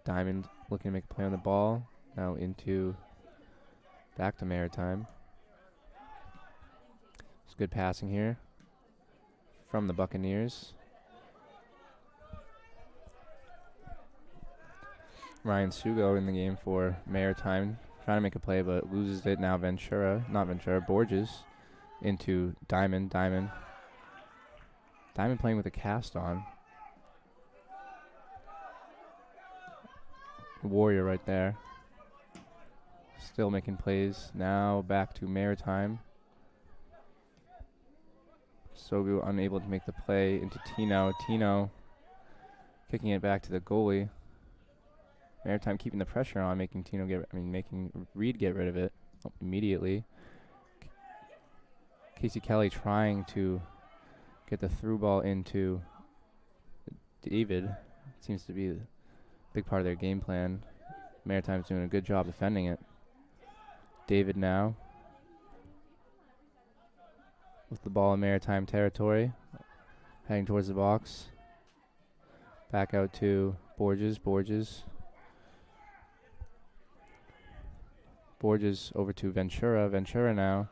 Diamond looking to make a play on the ball. Now into back to Maritime. It's good passing here from the Buccaneers. Ryan Sugo in the game for Maritime. Trying to make a play, but loses it now. Borges into Diamond. Diamond playing with a cast on. Warrior right there. Still making plays. Now back to Maritime. Sogu unable to make the play into Tino. Tino kicking it back to the goalie. Maritime keeping the pressure on, making Reed get rid of it immediately. Casey Kelly trying to get the through ball into David. Seems to be a big part of their game plan. Maritime's doing a good job defending it. David now with the ball in Maritime territory, heading towards the box. Back out to Borges. Borges over to Ventura. Ventura now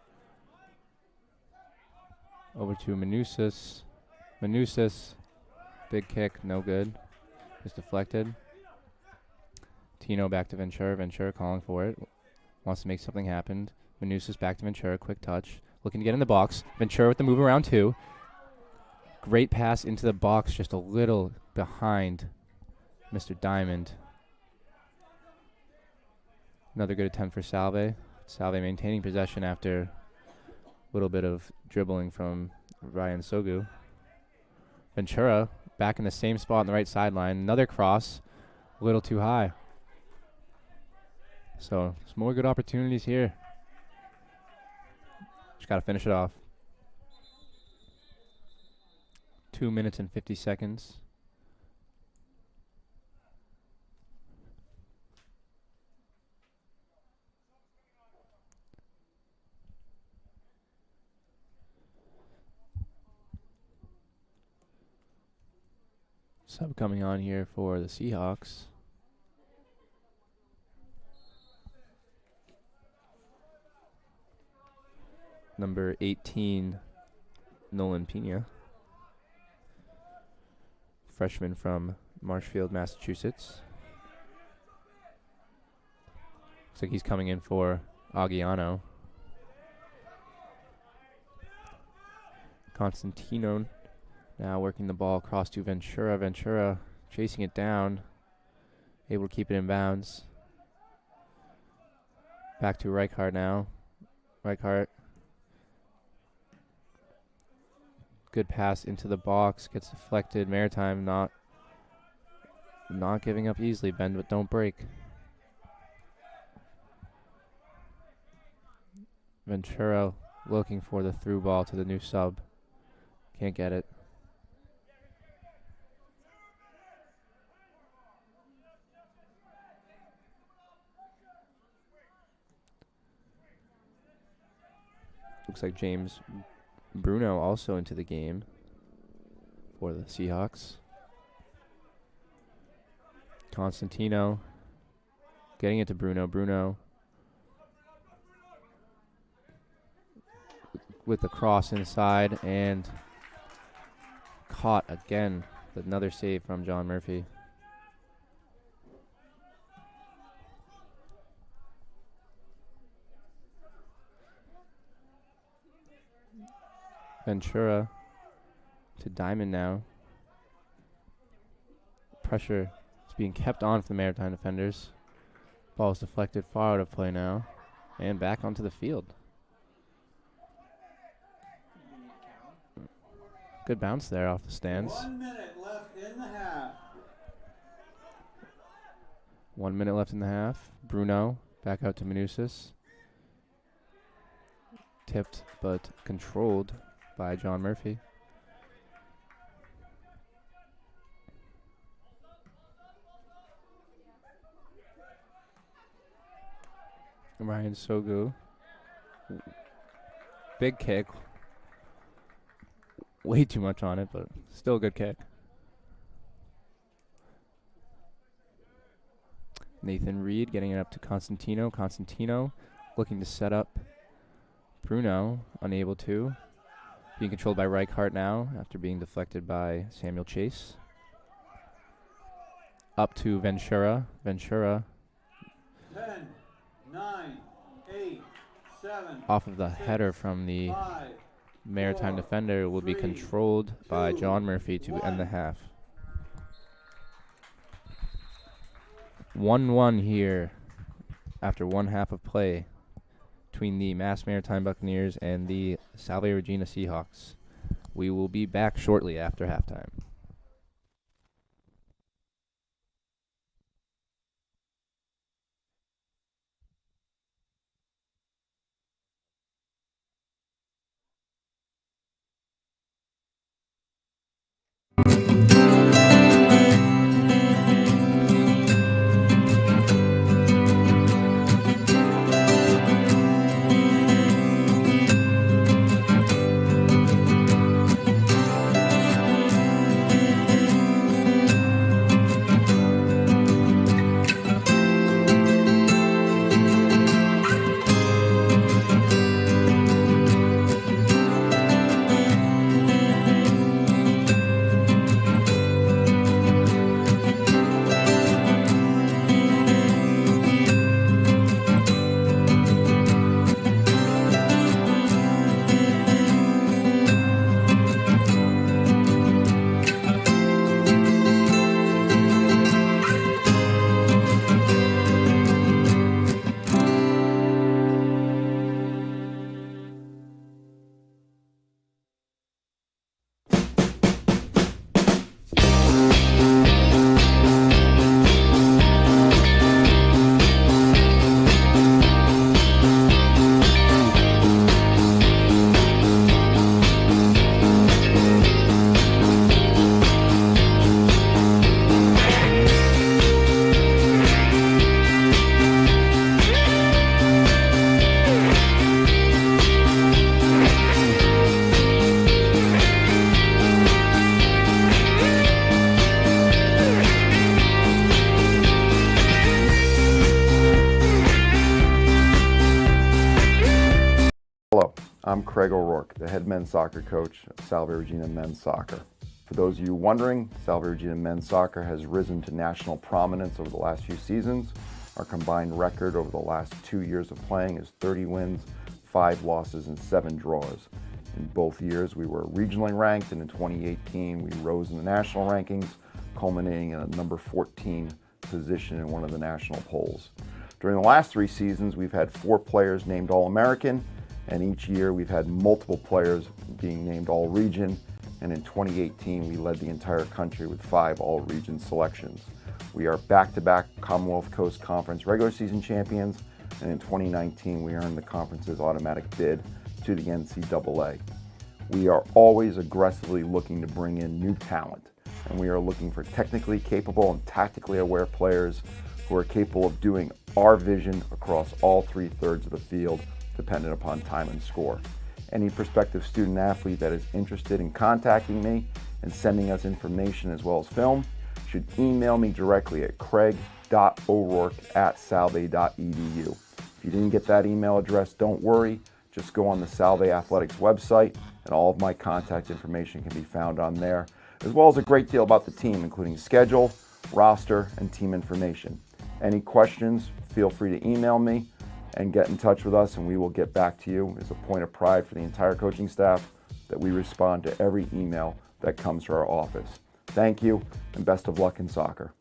over to Manusis. Big kick, no good. Just deflected. Tino back to Ventura. Ventura calling for it. Wants to make something happen. Manusis back to Ventura. Quick touch. Looking to get in the box. Ventura with the move around two. Great pass into the box, just a little behind Mr. Diamond. Another good attempt for Salve. Salve maintaining possession after a little bit of dribbling from Ryan Sogu. Ventura back in the same spot on the right sideline. Another cross, a little too high. So, some more good opportunities here. Just got to finish it off. 2 minutes and 50 seconds. Sub coming on here for the Seahawks. Number 18, Nolan Pena. freshman from Marshfield, Massachusetts. Looks like he's coming in for Agiano. Constantino now working the ball across to Ventura. Ventura chasing it down, able to keep it in bounds. Back to Reichart now. Reichart. Good pass into the box, gets deflected. Maritime not giving up easily. Bend but don't break. Ventura looking for the through ball to the new sub. Can't get it. Looks like James Bruno also into the game for the Seahawks. Constantino getting it to Bruno. Bruno with the cross inside and caught again. Another save from John Murphy. Ventura to Diamond now. Pressure is being kept on for the Maritime defenders. Ball is deflected far out of play now. And back onto the field. Good bounce there off the stands. 1 minute left in the half. 1 minute left in the half. Bruno back out to Manusis. Tipped but controlled by John Murphy. Ryan Sogu. Big kick. Way too much on it, but still a good kick. Nathan Reed getting it up to Constantino. Constantino looking to set up Bruno, unable to. Being controlled by Reichart now after being deflected by Samuel Chase. Up to Ventura. Ventura 10, 9, 8, 7. off of the 6, header from the 5, Maritime 4, defender will be 3, controlled by 2, John Murphy to 1. end the half. 1-1 here after one half of play between the Mass Maritime Buccaneers and the Salve Regina Seahawks. We will be back shortly after halftime. Hello, I'm Craig O'Rourke, the head men's soccer coach at Salve Regina Men's Soccer. For those of you wondering, Salve Regina men's soccer has risen to national prominence over the last few seasons. Our combined record over the last 2 years of playing is 30 wins, 5 losses, and 7 draws. In both years, we were regionally ranked, and in 2018, we rose in the national rankings, culminating in a number 14 position in one of the national polls. During the last 3 seasons, we've had 4 players named All-American, and each year we've had multiple players being named All-Region, and in 2018, we led the entire country with 5 All-Region selections. We are back-to-back Commonwealth Coast Conference regular season champions, and in 2019, we earned the conference's automatic bid to the NCAA. We are always aggressively looking to bring in new talent, and we are looking for technically capable and tactically aware players who are capable of doing our vision across all 3/3 of the field, dependent upon time and score. Any prospective student athlete that is interested in contacting me and sending us information as well as film should email me directly at craig.o'rourke@salve.edu. If you didn't get that email address, don't worry. Just go on the Salve Athletics website, and all of my contact information can be found on there, as well as a great deal about the team, including schedule, roster, and team information. Any questions, feel free to email me and get in touch with us, and we will get back to you. It's a point of pride for the entire coaching staff that we respond to every email that comes to our office. Thank you, and best of luck in soccer.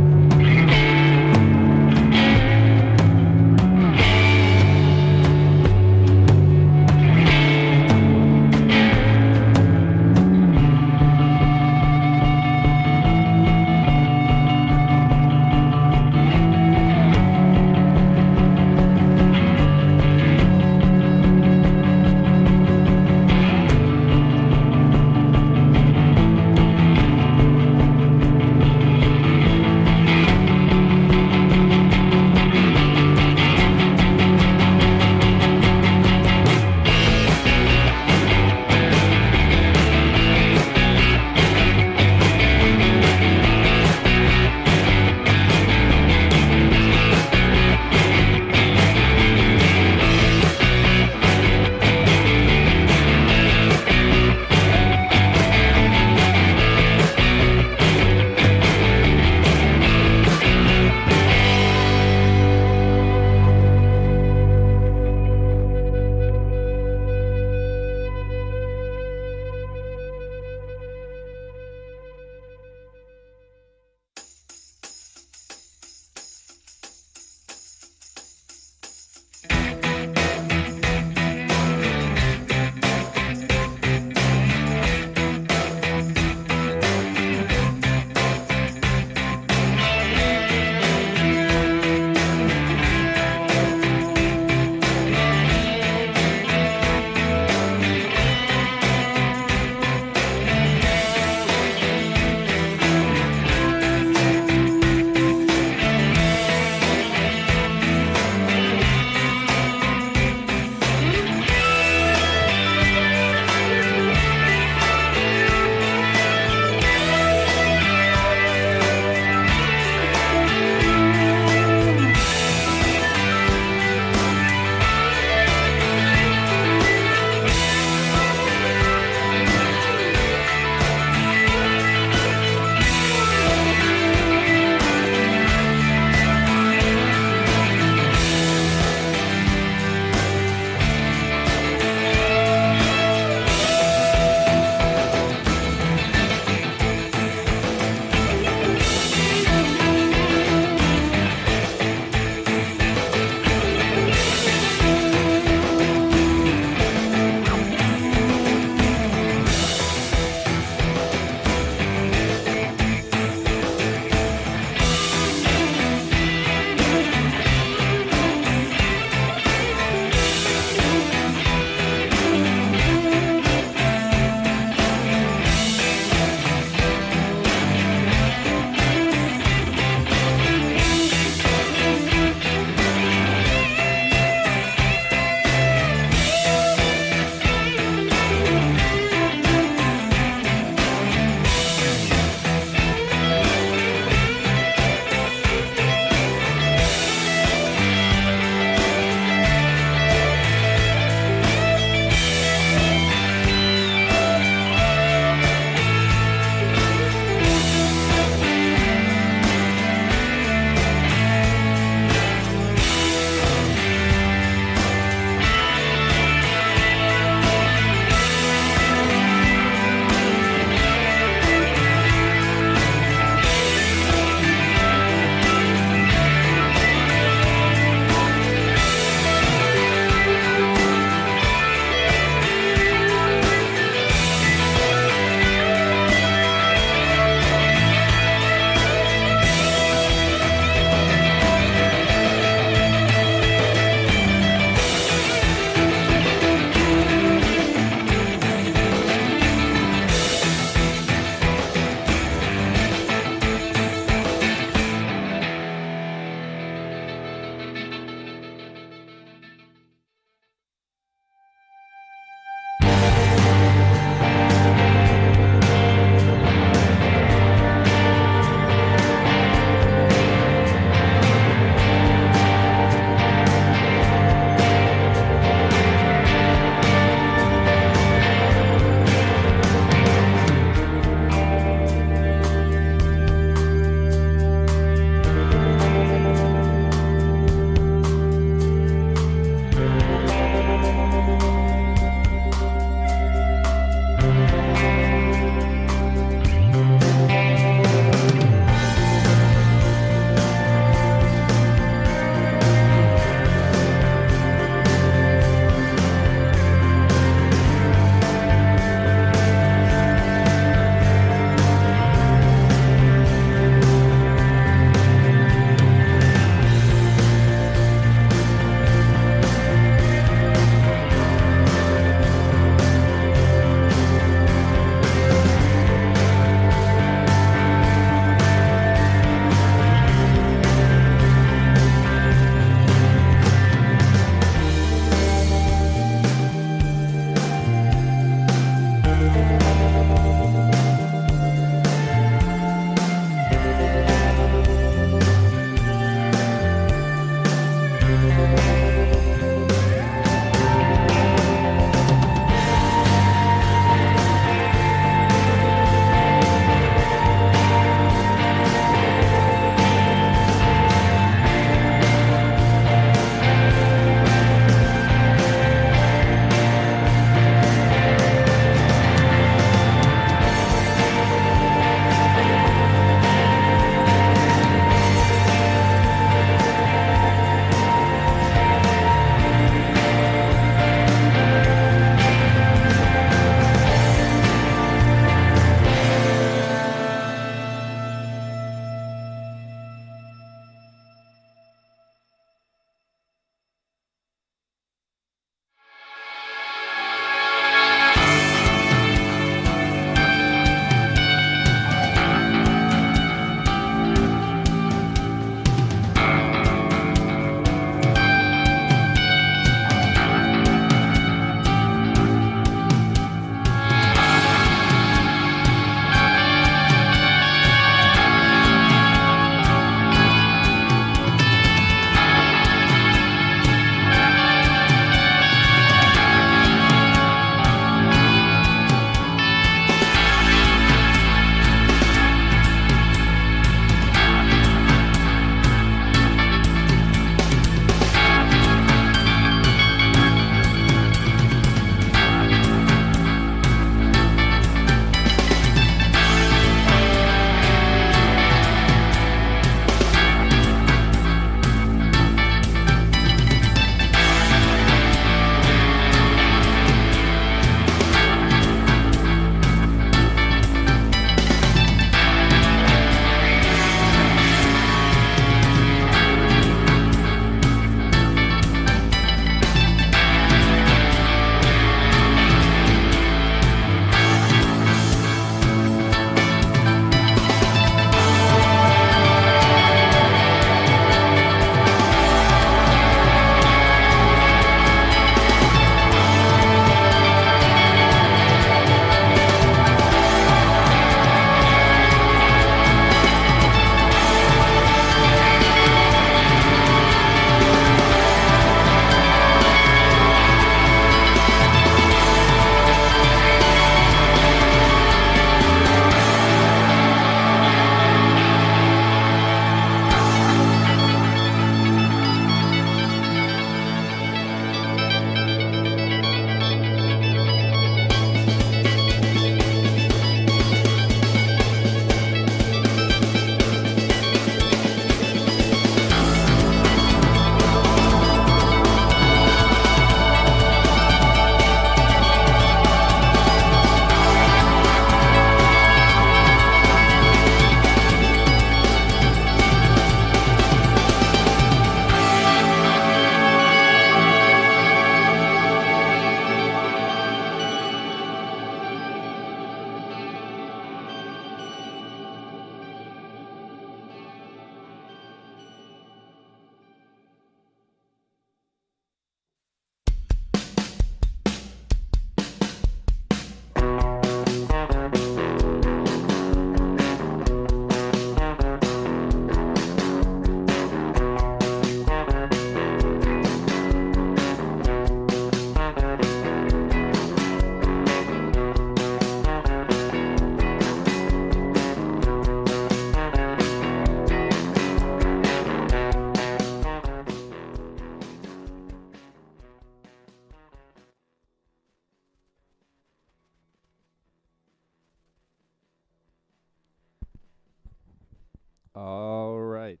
All right.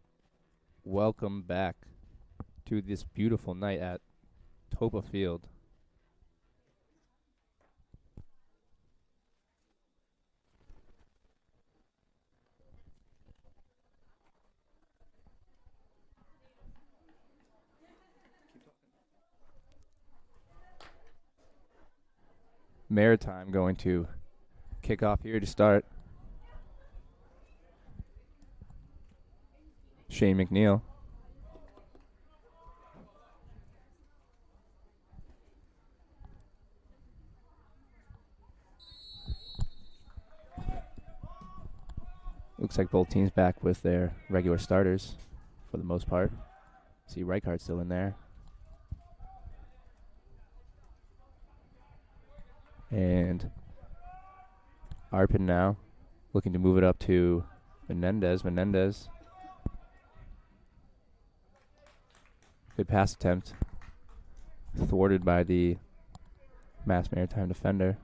Welcome back to this beautiful night at Toppa Field. Maritime going to kick off here to start. Shane McNeil. Looks like both teams back with their regular starters for the most part. See Reichhardt still in there. And Arpin now looking to move it up to Menendez. Menendez. Good pass attempt. Thwarted by the Mass Maritime defender.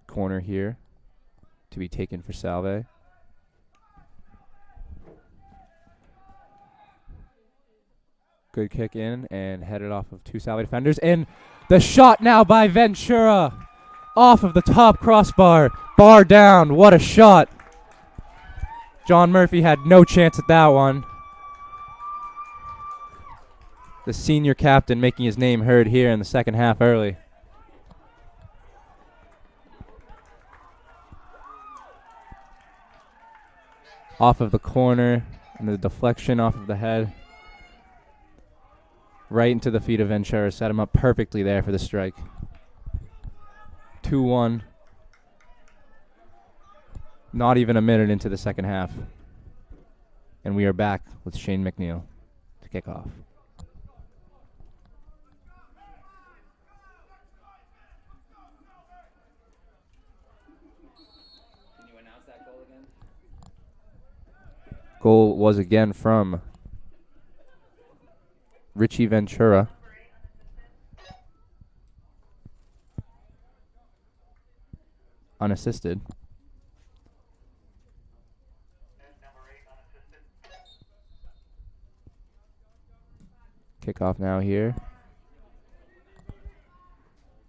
Corner here to be taken for Salve. Good kick in and headed off of two Salve defenders. And the shot now by Ventura off of the top crossbar. Bar down. What a shot. John Murphy had no chance at that one. The senior captain making his name heard here in the second half early. Off of the corner and the deflection off of the head. Right into the feet of Ventura. Set him up perfectly there for the strike. 2-1. Not even a minute into the second half. And we are back with Shane McNeil to kick off. Can you announce that goal again? Goal was again from Richie Ventura. Unassisted. Kickoff now here.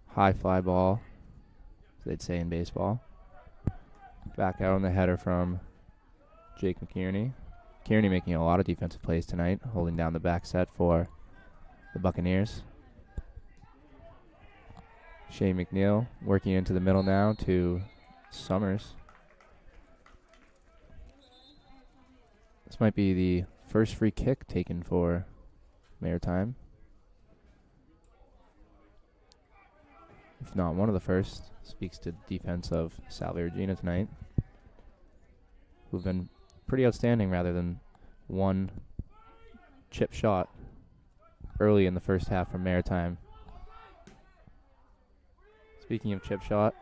High fly ball, as they'd say in baseball. Back out on the header from Jake McKierney. McKierney making a lot of defensive plays tonight, holding down the back set for the Buccaneers. Shane McNeil working into the middle now to Summers. This might be the first free kick taken for Maritime. If not one of the first. Speaks to the defense of Salve Regina tonight, who've been pretty outstanding rather than one chip shot early in the first half from Maritime. Speaking of chip shot,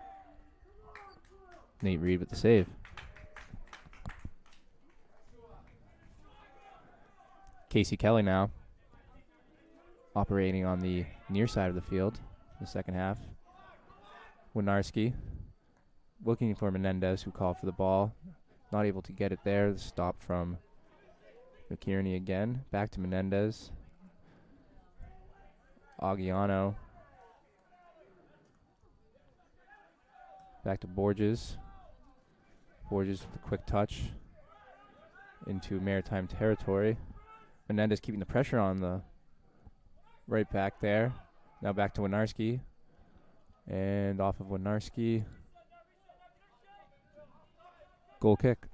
Nate Reed with the save. Casey Kelly now operating on the near side of the field in the second half. Winarski looking for Menendez, who called for the ball. Not able to get it there. The stop from McKierney again. Back to Menendez. Aguiano. Back to Borges. Borges with a quick touch into Maritime territory. Menendez keeping the pressure on the right back there. Now back to Winarski. And off of Winarski. Goal kick.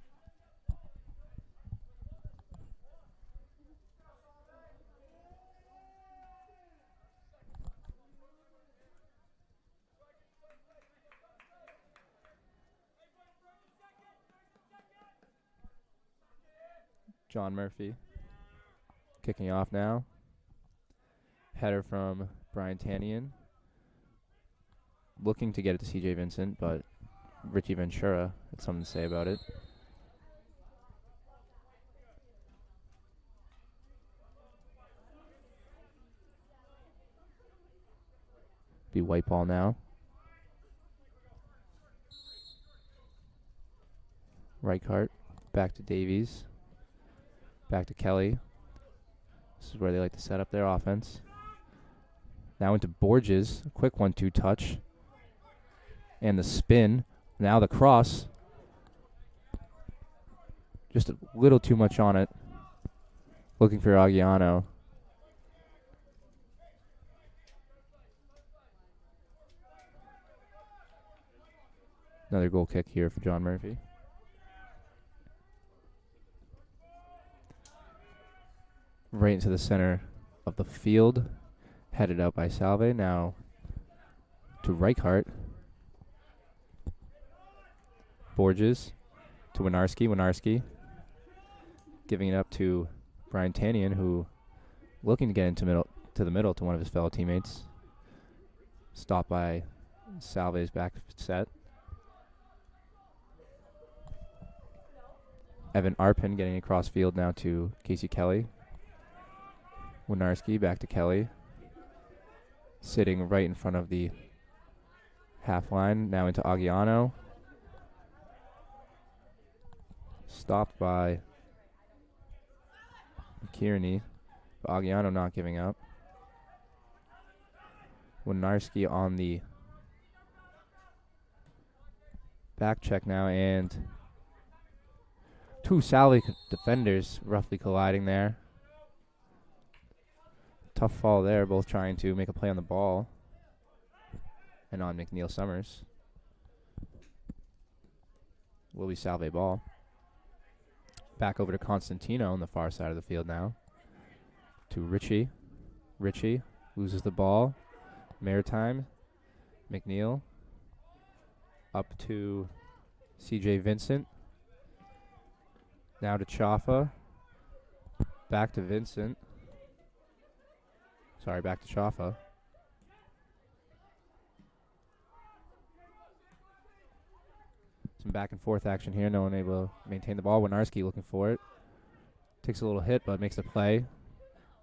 John Murphy kicking off now. Header from Brian Tanian. Looking to get it to CJ Vincent, but Richie Ventura had something to say about it. Be white ball now. Reichart, back to Davies, back to Kelly. This is where they like to set up their offense. Now into Borges, a quick 1-2 touch. And the spin, now the cross. Just a little too much on it. Looking for Aguiano. Another goal kick here for John Murphy. Right into the center of the field. Headed out by Salve. Now to Reichart. Borges to Winarski. Winarski giving it up to Brian Tanian, who looking to get into the middle to one of his fellow teammates. Stopped by Salve's back set. Evan Arpin getting across field now to Casey Kelly. Winarski back to Kelly. Sitting right in front of the half line. Now into Aguiano. Stopped by McKierney. But Aguiano not giving up. Winarski on the back check now, and two Salve defenders roughly colliding there. Tough fall there, both trying to make a play on the ball and on McNeil Summers. Will be Salve ball. Back over to Constantino on the far side of the field now. To Richie. Richie loses the ball. Maritime. McNeil. Up to CJ Vincent. Now to Chaffa. Back to Vincent. Sorry, back to Chaffa. Some back and forth action here. No one able to maintain the ball. Winarski looking for it. Takes a little hit, but makes the play.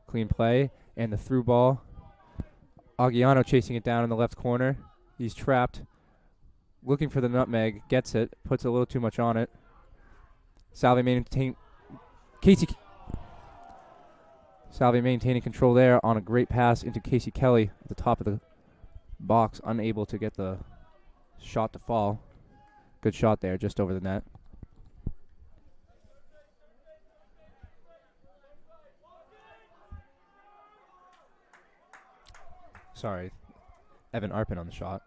Clean play. And the through ball. Aguiano chasing it down in the left corner. He's trapped. Looking for the nutmeg. Gets it. Puts a little too much on it. Salve maintaining control there on a great pass into Casey Kelly at the top of the box. Unable to get the shot to fall. Good shot there, just over the net. Sorry, Evan Arpin on the shot.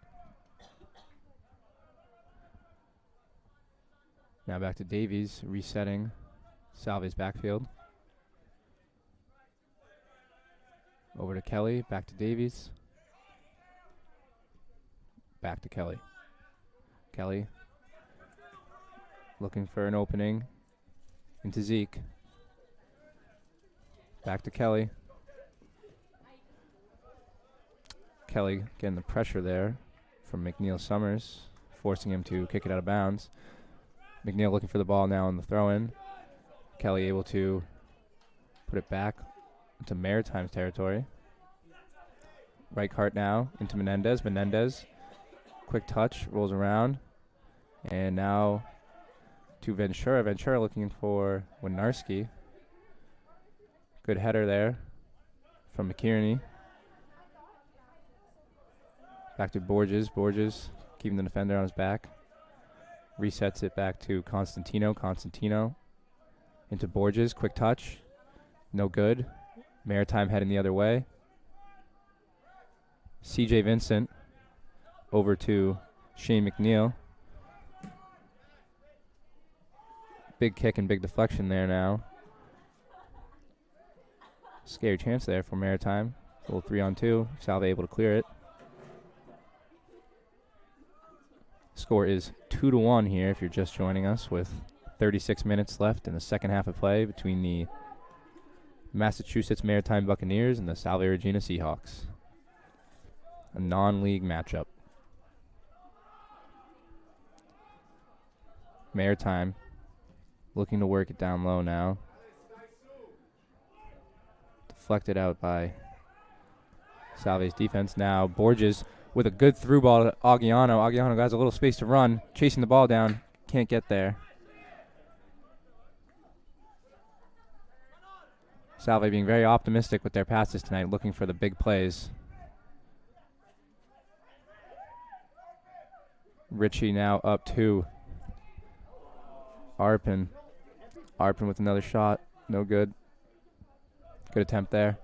Now back to Davies, resetting Salve's backfield. Over to Kelly, back to Davies. Back to Kelly. Kelly looking for an opening into Zeke. Back to Kelly. Kelly getting the pressure there from McNeil Summers, forcing him to kick it out of bounds. McNeil looking for the ball now on the throw-in. Kelly able to put it back into Maritime's territory. Reichart now into Menendez. Menendez, quick touch, rolls around. And now to Ventura. Ventura looking for Winarski. Good header there from McKierney. Back to Borges. Borges keeping the defender on his back. Resets it back to Constantino. Constantino into Borges. Quick touch. No good. Maritime heading the other way. CJ Vincent over to Shane McNeil. Big kick and big deflection there now. Scary chance there for Maritime. A little 3-on-2. Salve able to clear it. Score is 2-1 here if you're just joining us, with 36 minutes left in the second half of play between the Massachusetts Maritime Buccaneers and the Salve Regina Seahawks. A non-league matchup. Maritime looking to work it down low now. Deflected out by Salve's defense. Now Borges with a good through ball to Aguiano. Aguiano has a little space to run, chasing the ball down. Can't get there. Salve being very optimistic with their passes tonight, looking for the big plays. Richie now up 2. Arpin. Arpin with another shot. No good. Good attempt there.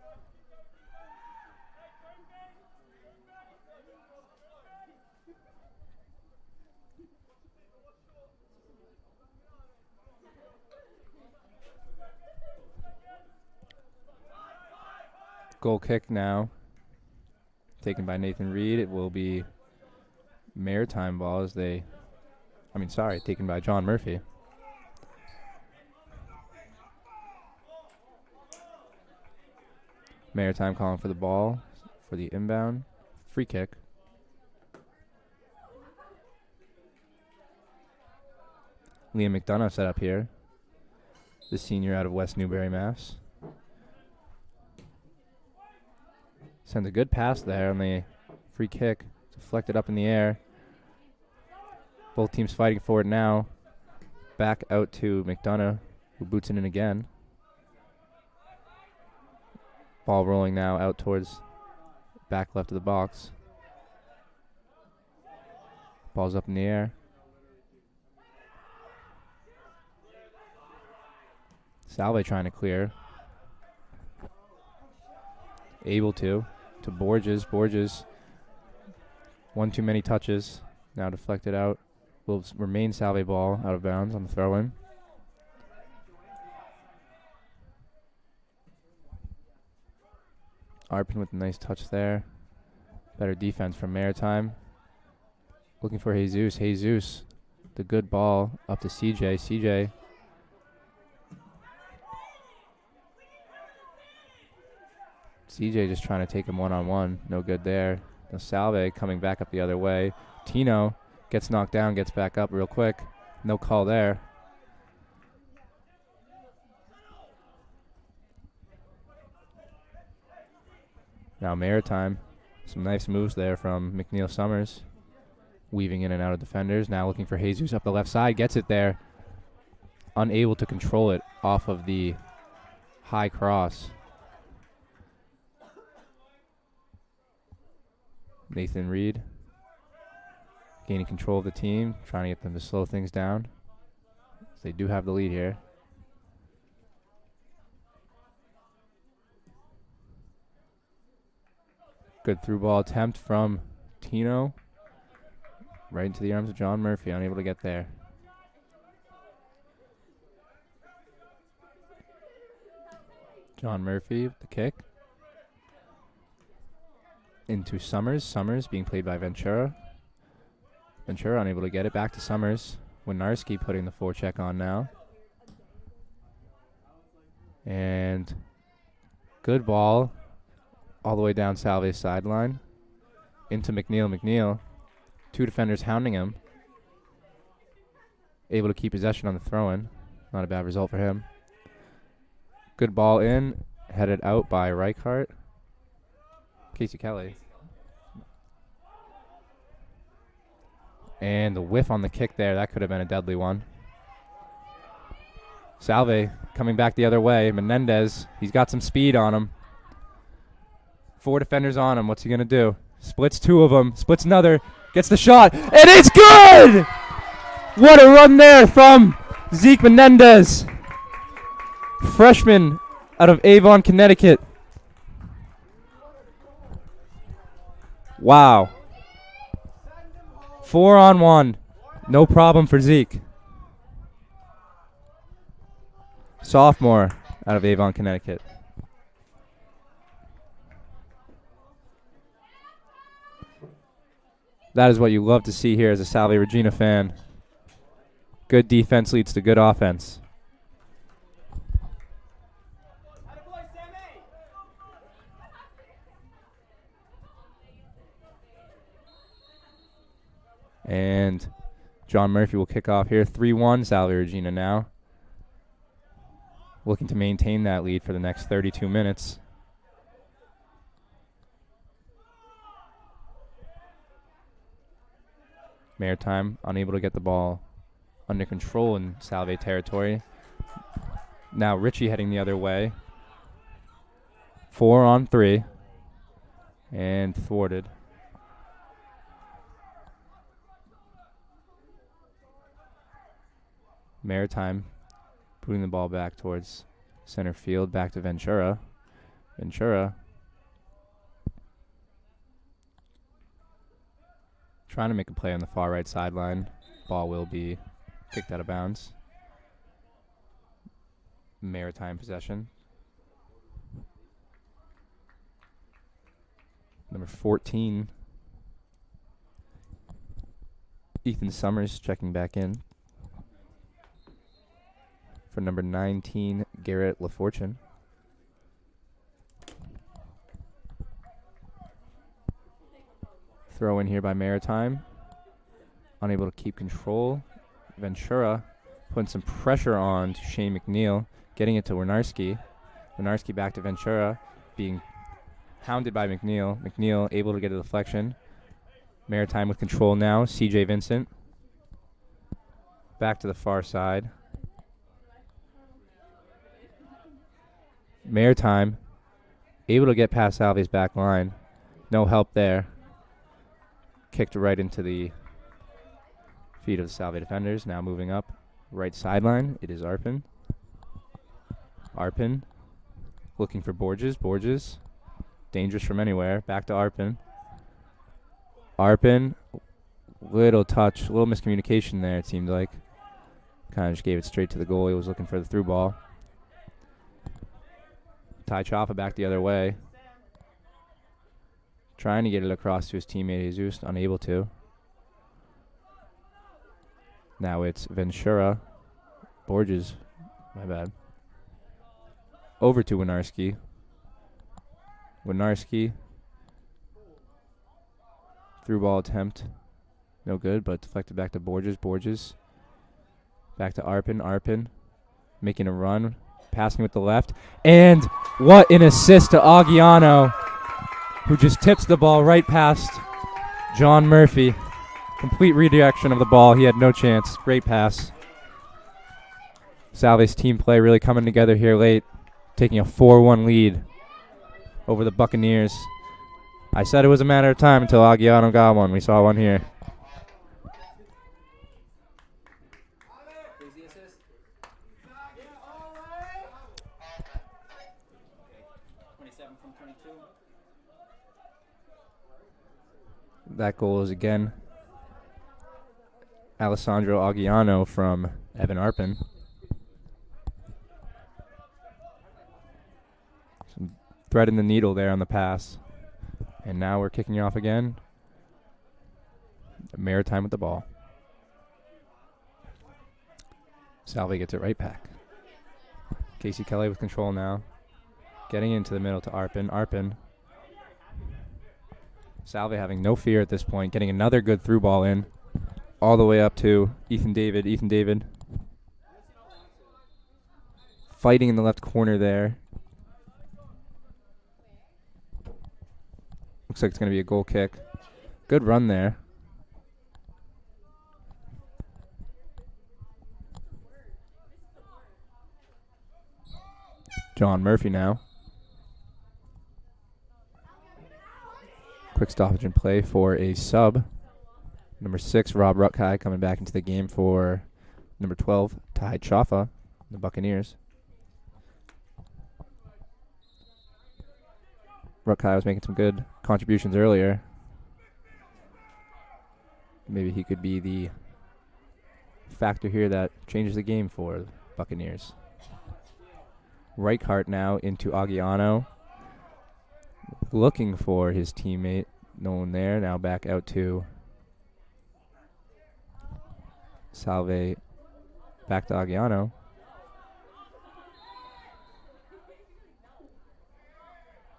Goal kick now. Taken by Nathan Reed. It will be Maritime ball as they... taken by John Murphy. Maritime calling for the ball for the inbound. Free kick. Liam McDonough set up here. The senior out of West Newbury, Mass. Sends a good pass there on the free kick. Deflected up in the air. Both teams fighting for it now. Back out to McDonough, who boots it in again. Ball rolling now out towards back left of the box. Ball's up in the air. Salve trying to clear. Able to Borges. Borges. One too many touches. Now deflected out. Will remain Salve ball out of bounds on the throw-in. Arpin with a nice touch there. Better defense from Maritime. Looking for Jesus. Jesus. The good ball up to CJ. CJ. CJ just trying to take him one-on-one. No good there. Now Salve coming back up the other way. Tino gets knocked down, gets back up real quick. No call there. Now Maritime. Some nice moves there from McNeil Summers. Weaving in and out of defenders. Now looking for Jesus up the left side. Gets it there. Unable to control it off of the high cross. Nathan Reed gaining control of the team, trying to get them to slow things down. So they do have the lead here. Good through ball attempt from Tino. Right into the arms of John Murphy, unable to get there. John Murphy with the kick. Into Summers. Summers being played by Ventura. Ventura unable to get it back to Summers. Winarski putting the forecheck on now. And good ball all the way down Salve's sideline. Into McNeil. McNeil. 2 defenders hounding him. Able to keep possession on the throw-in. Not a bad result for him. Good ball in. Headed out by Reichart. Casey Kelly. And the whiff on the kick there. That could have been a deadly one. Salve coming back the other way. Menendez. He's got some speed on him. 4 defenders on him. What's he going to do? Splits 2 of them. Splits another. Gets the shot. And it's good! What a run there from Zeke Menendez. Freshman out of Avon, Connecticut. Wow. 4-on-1. No problem for Zeke. Sophomore out of Avon, Connecticut. That is what you love to see here as a Salve Regina fan. Good defense leads to good offense. And John Murphy will kick off here. 3-1, Salve Regina now. Looking to maintain that lead for the next 32 minutes. Maritime unable to get the ball under control in Salve territory. Now Richie heading the other way. 4-on-3. And thwarted. Maritime putting the ball back towards center field, back to Ventura. Ventura trying to make a play on the far right sideline. Ball will be kicked out of bounds. Maritime possession. Number 14, Ethan Summers checking back in. For number 19, Garrett LaFortune. Throw in here by Maritime. Unable to keep control. Ventura putting some pressure on to Shane McNeil, getting it to Winarski. Winarski back to Ventura, being hounded by McNeil. McNeil able to get a deflection. Maritime with control now. CJ Vincent. Back to the far side. Maritime able to get past Salve's back line. No help there. Kicked right into the feet of the Salve defenders. Now moving up. Right sideline. It is Arpin. Arpin looking for Borges. Borges. Dangerous from anywhere. Back to Arpin. Arpin. Little touch. Little miscommunication there, it seemed like. Kind of just gave it straight to the goal. He was looking for the through ball. Ty Choppa back the other way. Trying to get it across to his teammate Jesus. Unable to. Now it's Ventura. Borges. My bad. Over to Winarski. Winarski. Through ball attempt. No good, but deflected back to Borges. Borges. Back to Arpin. Arpin. Making a run. Passing with the left. And what an assist to Aguiano, who just tips the ball right past John Murphy. Complete redirection of the ball. He had no chance. Great pass. Salve's team play really coming together here late, taking a 4-1 lead over the Buccaneers. I said it was a matter of time until Aguiano got one. We saw one here. That goal is again Alessandro Aguiano from Evan Arpin. Some thread in the needle there on the pass. And now we're kicking off again. Maritime with the ball. Salve gets it right back. Casey Kelly with control now. Getting into the middle to Arpin. Arpin. Salve having no fear at this point. Getting another good through ball in. All the way up to Ethan David. Ethan David. Fighting in the left corner there. Looks like it's going to be a goal kick. Good run there. John Murphy now. Quick stoppage in play for a sub. Number 6, Rob Rutkay, coming back into the game for number 12, Ty Choppa, the Buccaneers. Rutkay was making some good contributions earlier. Maybe he could be the factor here that changes the game for the Buccaneers. Reichart now into Aguiano. Looking for his teammate. No one there. Now back out to Salve. Back to Aguiano.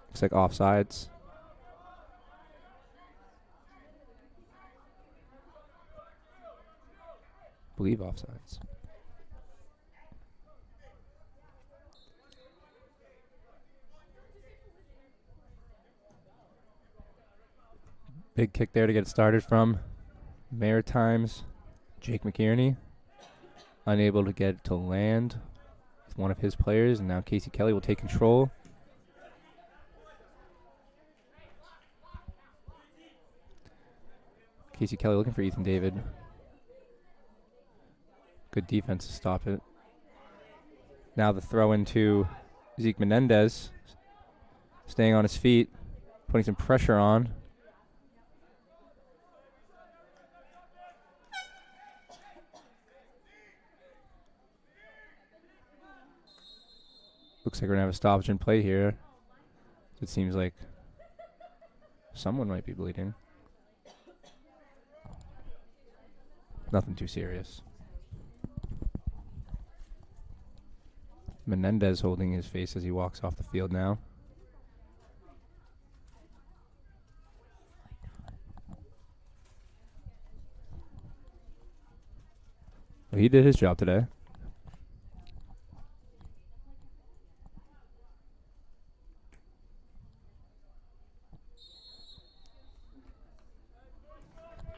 Looks like offsides. Believe offsides. Big kick there to get it started from Maritime's Jake McKierney. Unable to get it to land with one of his players, and now Casey Kelly will take control. Casey Kelly looking for Ethan David. Good defense to stop it. Now the throw into Zeke Menendez. Staying on his feet. Putting some pressure on. Looks like we're going to have a stoppage in play here. It seems like someone might be bleeding. Nothing too serious. Menendez holding his face as he walks off the field now. Well, he did his job today.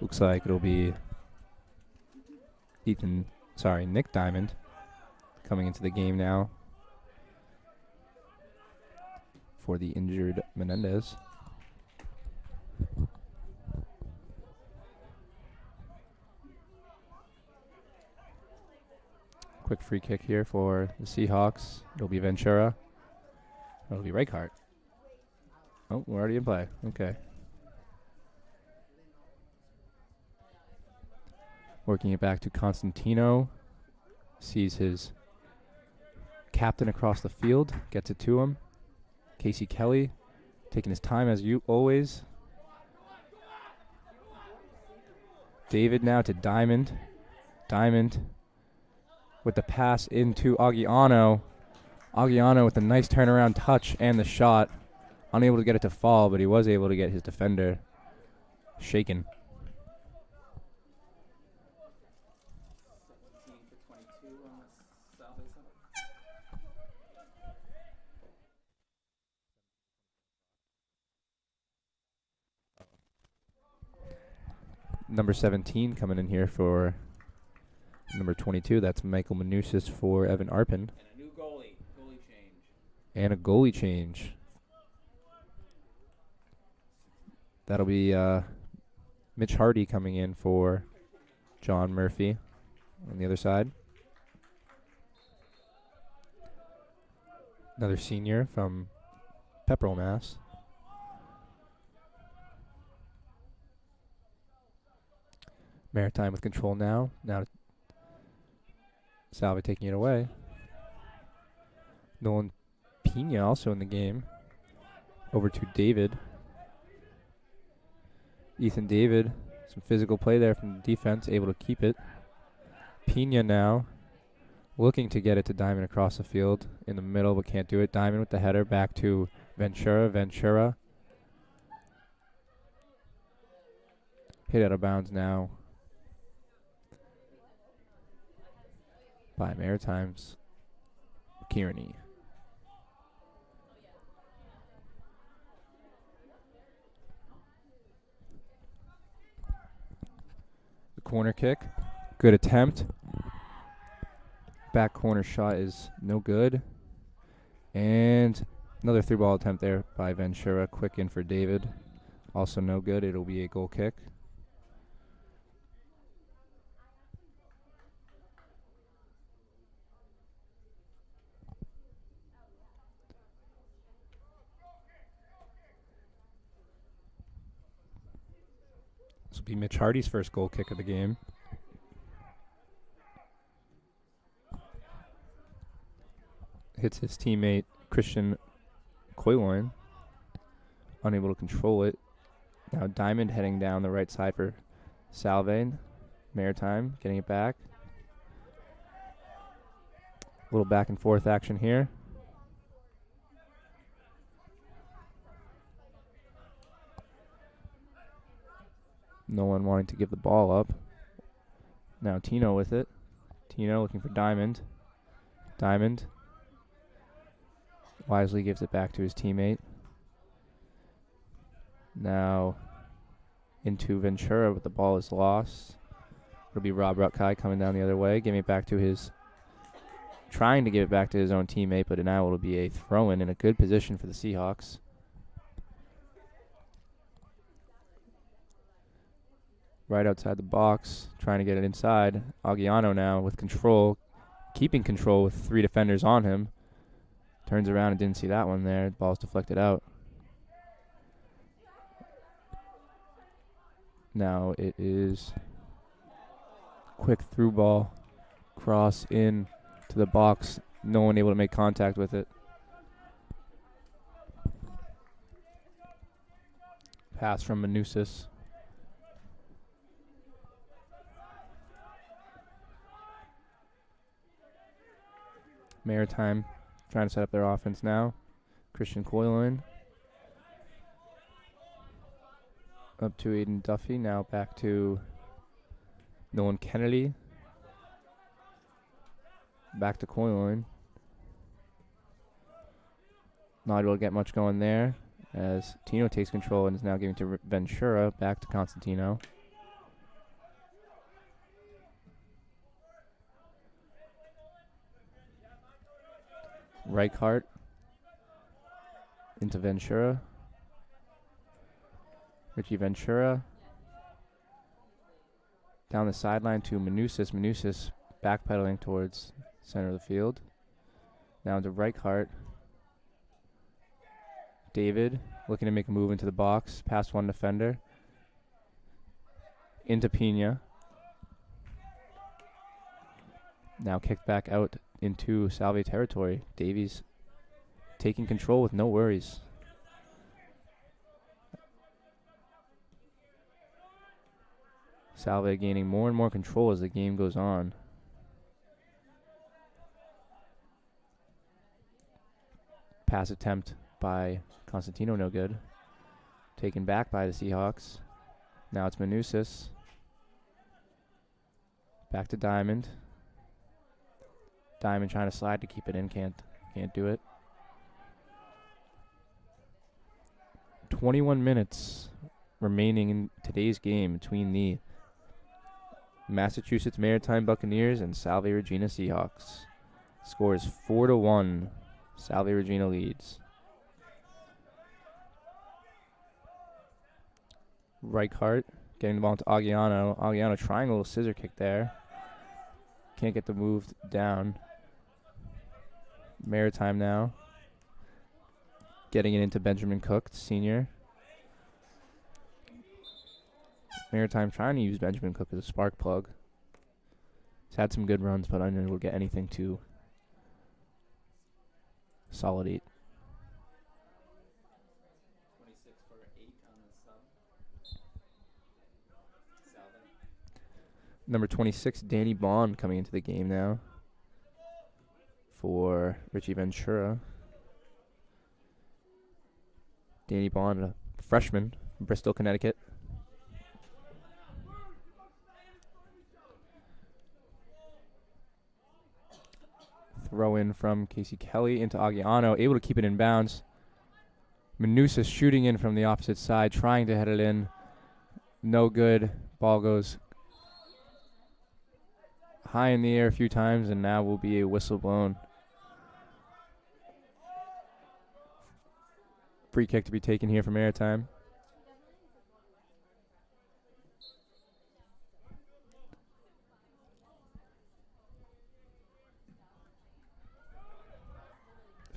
Looks like it'll be Nick Diamond coming into the game now for the injured Menendez. Quick free kick here for the Seahawks. It'll be Ventura. It'll be Reichart. Oh, we're already in play. Okay. Working it back to Constantino. Sees his captain across the field. Gets it to him. Casey Kelly taking his time as you always. David now to Diamond. Diamond with the pass into Aguiano. Aguiano with a nice turnaround touch and the shot. Unable to get it to fall, but he was able to get his defender shaken. Number 17 coming in here for number 22. That's Michael Manusis for Evan Arpin. And a new goalie change. And a goalie change. That'll be Mitch Hardy coming in for John Murphy on the other side. Another senior from Pepperell, Mass. Maritime with control now. Now Salve taking it away. Nolan Pena also in the game. Over to David. Ethan David. Some physical play there from the defense. Able to keep it. Pena now. Looking to get it to Diamond across the field. In the middle, but can't do it. Diamond with the header. Back to Ventura. Ventura. Hit out of bounds now by Maritime's Kearney. The corner kick. Good attempt. Back corner shot is no good. And another through ball attempt there by Ventura. Quick in for David. Also no good. It'll be a goal kick. This will be Mitch Hardy's first goal kick of the game. Hits his teammate Christian Coyloin. Unable to control it. Now Diamond heading down the right side for Salve. Maritime getting it back. A little back and forth action here. No one wanting to give the ball up. Now Tino with it. Tino looking for Diamond. Diamond wisely gives it back to his teammate. Now into Ventura, but the ball is lost. It'll be Rob Rutkai coming down the other way, giving it back to trying to give it back to his own teammate, but now it'll be a throw-in in a good position for the Seahawks. right outside the box, trying to get it inside. Aguiano now with control, keeping control with 3 defenders on him. Turns around and didn't see that one there. Ball's deflected out. Now it is quick through ball. Cross in to the box. No one able to make contact with it. Pass from Manousis. Maritime trying to set up their offense now. Christian Coylan. Up to Aiden Duffy. Now back to Nolan Kennedy. Back to Coylan. Not able to get much going there as Tino takes control and is now giving to Ventura. Back to Constantino. Reichart into Ventura. Richie Ventura. Down the sideline to Manousis. Manousis backpedaling towards center of the field. Now to Reichart. David looking to make a move into the box. Past one defender. Into Pena. Now kicked back out into Salve territory. Davies taking control with no worries. Salve gaining more and more control as the game goes on. Pass attempt by Constantino, no good. Taken back by the Seahawks. Now it's Manousis. Back to Diamond. Diamond trying to slide to keep it in, can't do it. 21 minutes remaining in today's game between the Massachusetts Maritime Buccaneers and Salve Regina Seahawks. Score is 4-1. Salve Regina leads. Reichart getting the ball to Aguiano. Aguiano trying a little scissor kick there. Can't get the move down. Maritime now. Getting it into Benjamin Cook, senior. Maritime trying to use Benjamin Cook as a spark plug. He's had some good runs, but unable to get anything to solid 8. 26 for 8 on the sub. Salve. Number 26, Danny Bond coming into the game now for Richie Ventura. Danny Bond, a freshman from Bristol, Connecticut. Throw in from Casey Kelly into Aguiano, able to keep it in bounds. Manousis shooting in from the opposite side, trying to head it in. No good. Ball goes high in the air a few times, and now will be a whistle blown. Free kick to be taken here for Maritime.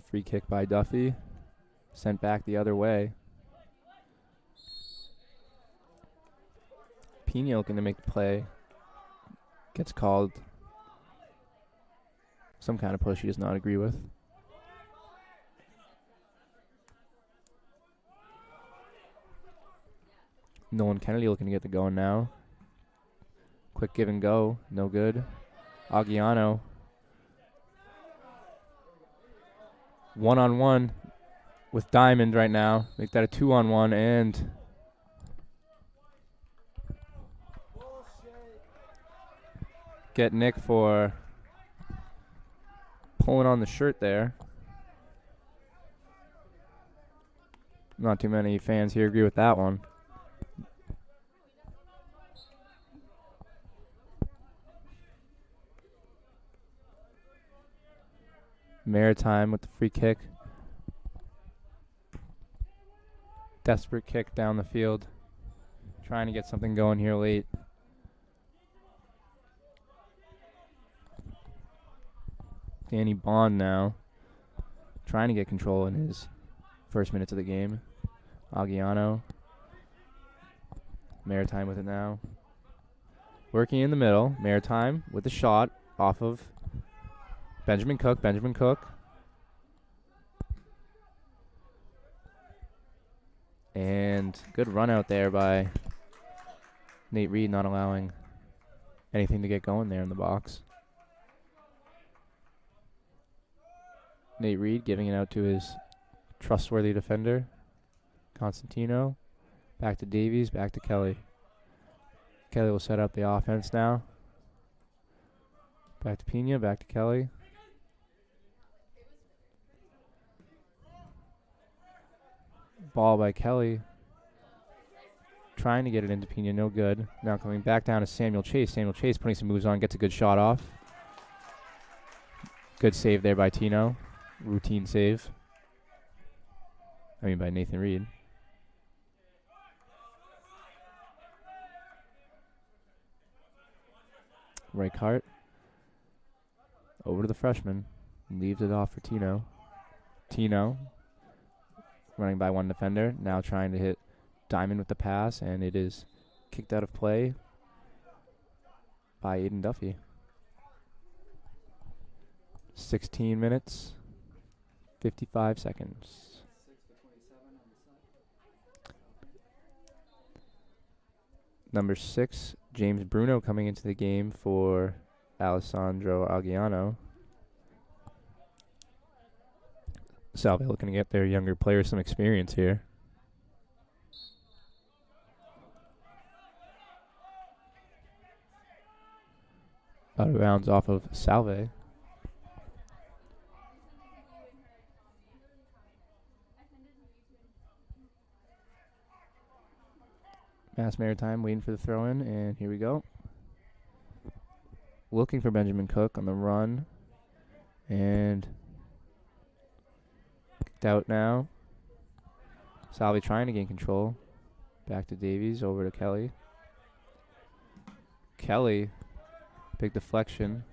Free kick by Duffy. Sent back the other way. Pena looking to make the play. Gets called some kind of push he does not agree with. Nolan Kennedy looking to get the going now. Quick give and go. No good. Aguiano. One-on-one with Diamond right now. Make that a 2-on-1 and get Nick for pulling on the shirt there. Not too many fans here agree with that one. Maritime with the free kick. Desperate kick down the field. Trying to get something going here late. Danny Bond now trying to get control in his first minutes of the game. Agiano. Maritime with it now. Working in the middle. Maritime with a shot off of Benjamin Cook. Benjamin Cook. And good run out there by Nate Reed, not allowing anything to get going there in the box. Nate Reed giving it out to his trustworthy defender, Constantino. Back to Davies, back to Kelly. Kelly will set up the offense now. Back to Pena, back to Kelly. Ball by Kelly. Trying to get it into Pena, no good. Now coming back down to Samuel Chase. Samuel Chase putting some moves on, gets a good shot off. Good save there by Tino. Routine save. I mean by Nathan Reed. Reichart. Over to the freshman. Leaves it off for Tino. Tino. Running by one defender. Now trying to hit Diamond with the pass, and it is kicked out of play by Aiden Duffy. 16 minutes, 55 seconds. Number 6, James Bruno coming into the game for Alessandro Agiano. Salve looking to get their younger players some experience here. Out of bounds off of Salve. Mass Maritime waiting for the throw in, and here we go. Looking for Benjamin Cook on the run, and kicked out now. Salve trying to gain control. Back to Davies, over to Kelly. Kelly, big deflection.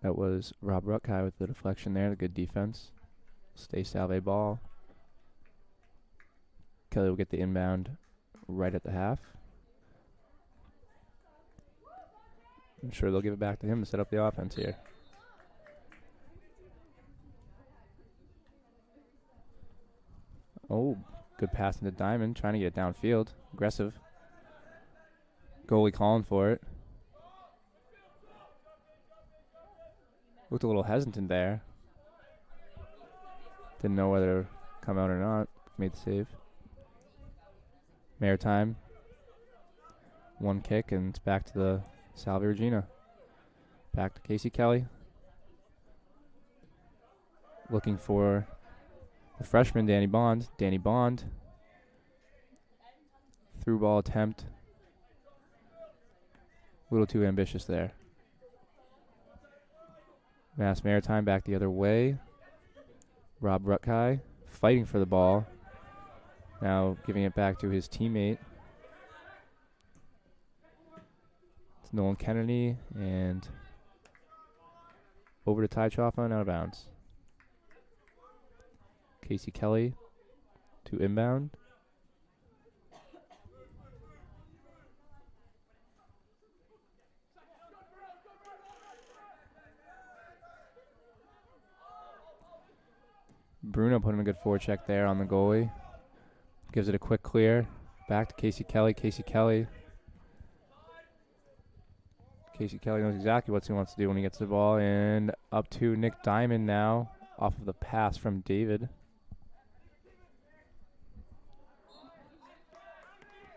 That was Rob Ruckai with the deflection there, the good defense. Stay Salve ball. Kelly will get the inbound right at the half. I'm sure they'll give it back to him to set up the offense here. Oh, good pass into Diamond, trying to get it downfield. Aggressive. Goalie calling for it. Looked a little hesitant there. Didn't know whether to come out or not. Made the save. Maritime. One kick, and it's back to the Salve Regina. Back to Casey Kelly. Looking for the freshman, Danny Bond. Danny Bond. Through ball attempt. A little too ambitious there. Mass Maritime back the other way. Rob Ruckai fighting for the ball. Now giving it back to his teammate. It's Nolan Kennedy, and over to Ty Choffa and out of bounds. Casey Kelly to inbound. Bruno putting a good forecheck there on the goalie. Gives it a quick clear. Back to Casey Kelly. Casey Kelly. Casey Kelly knows exactly what he wants to do when he gets the ball. And up to Nick Diamond now off of the pass from David.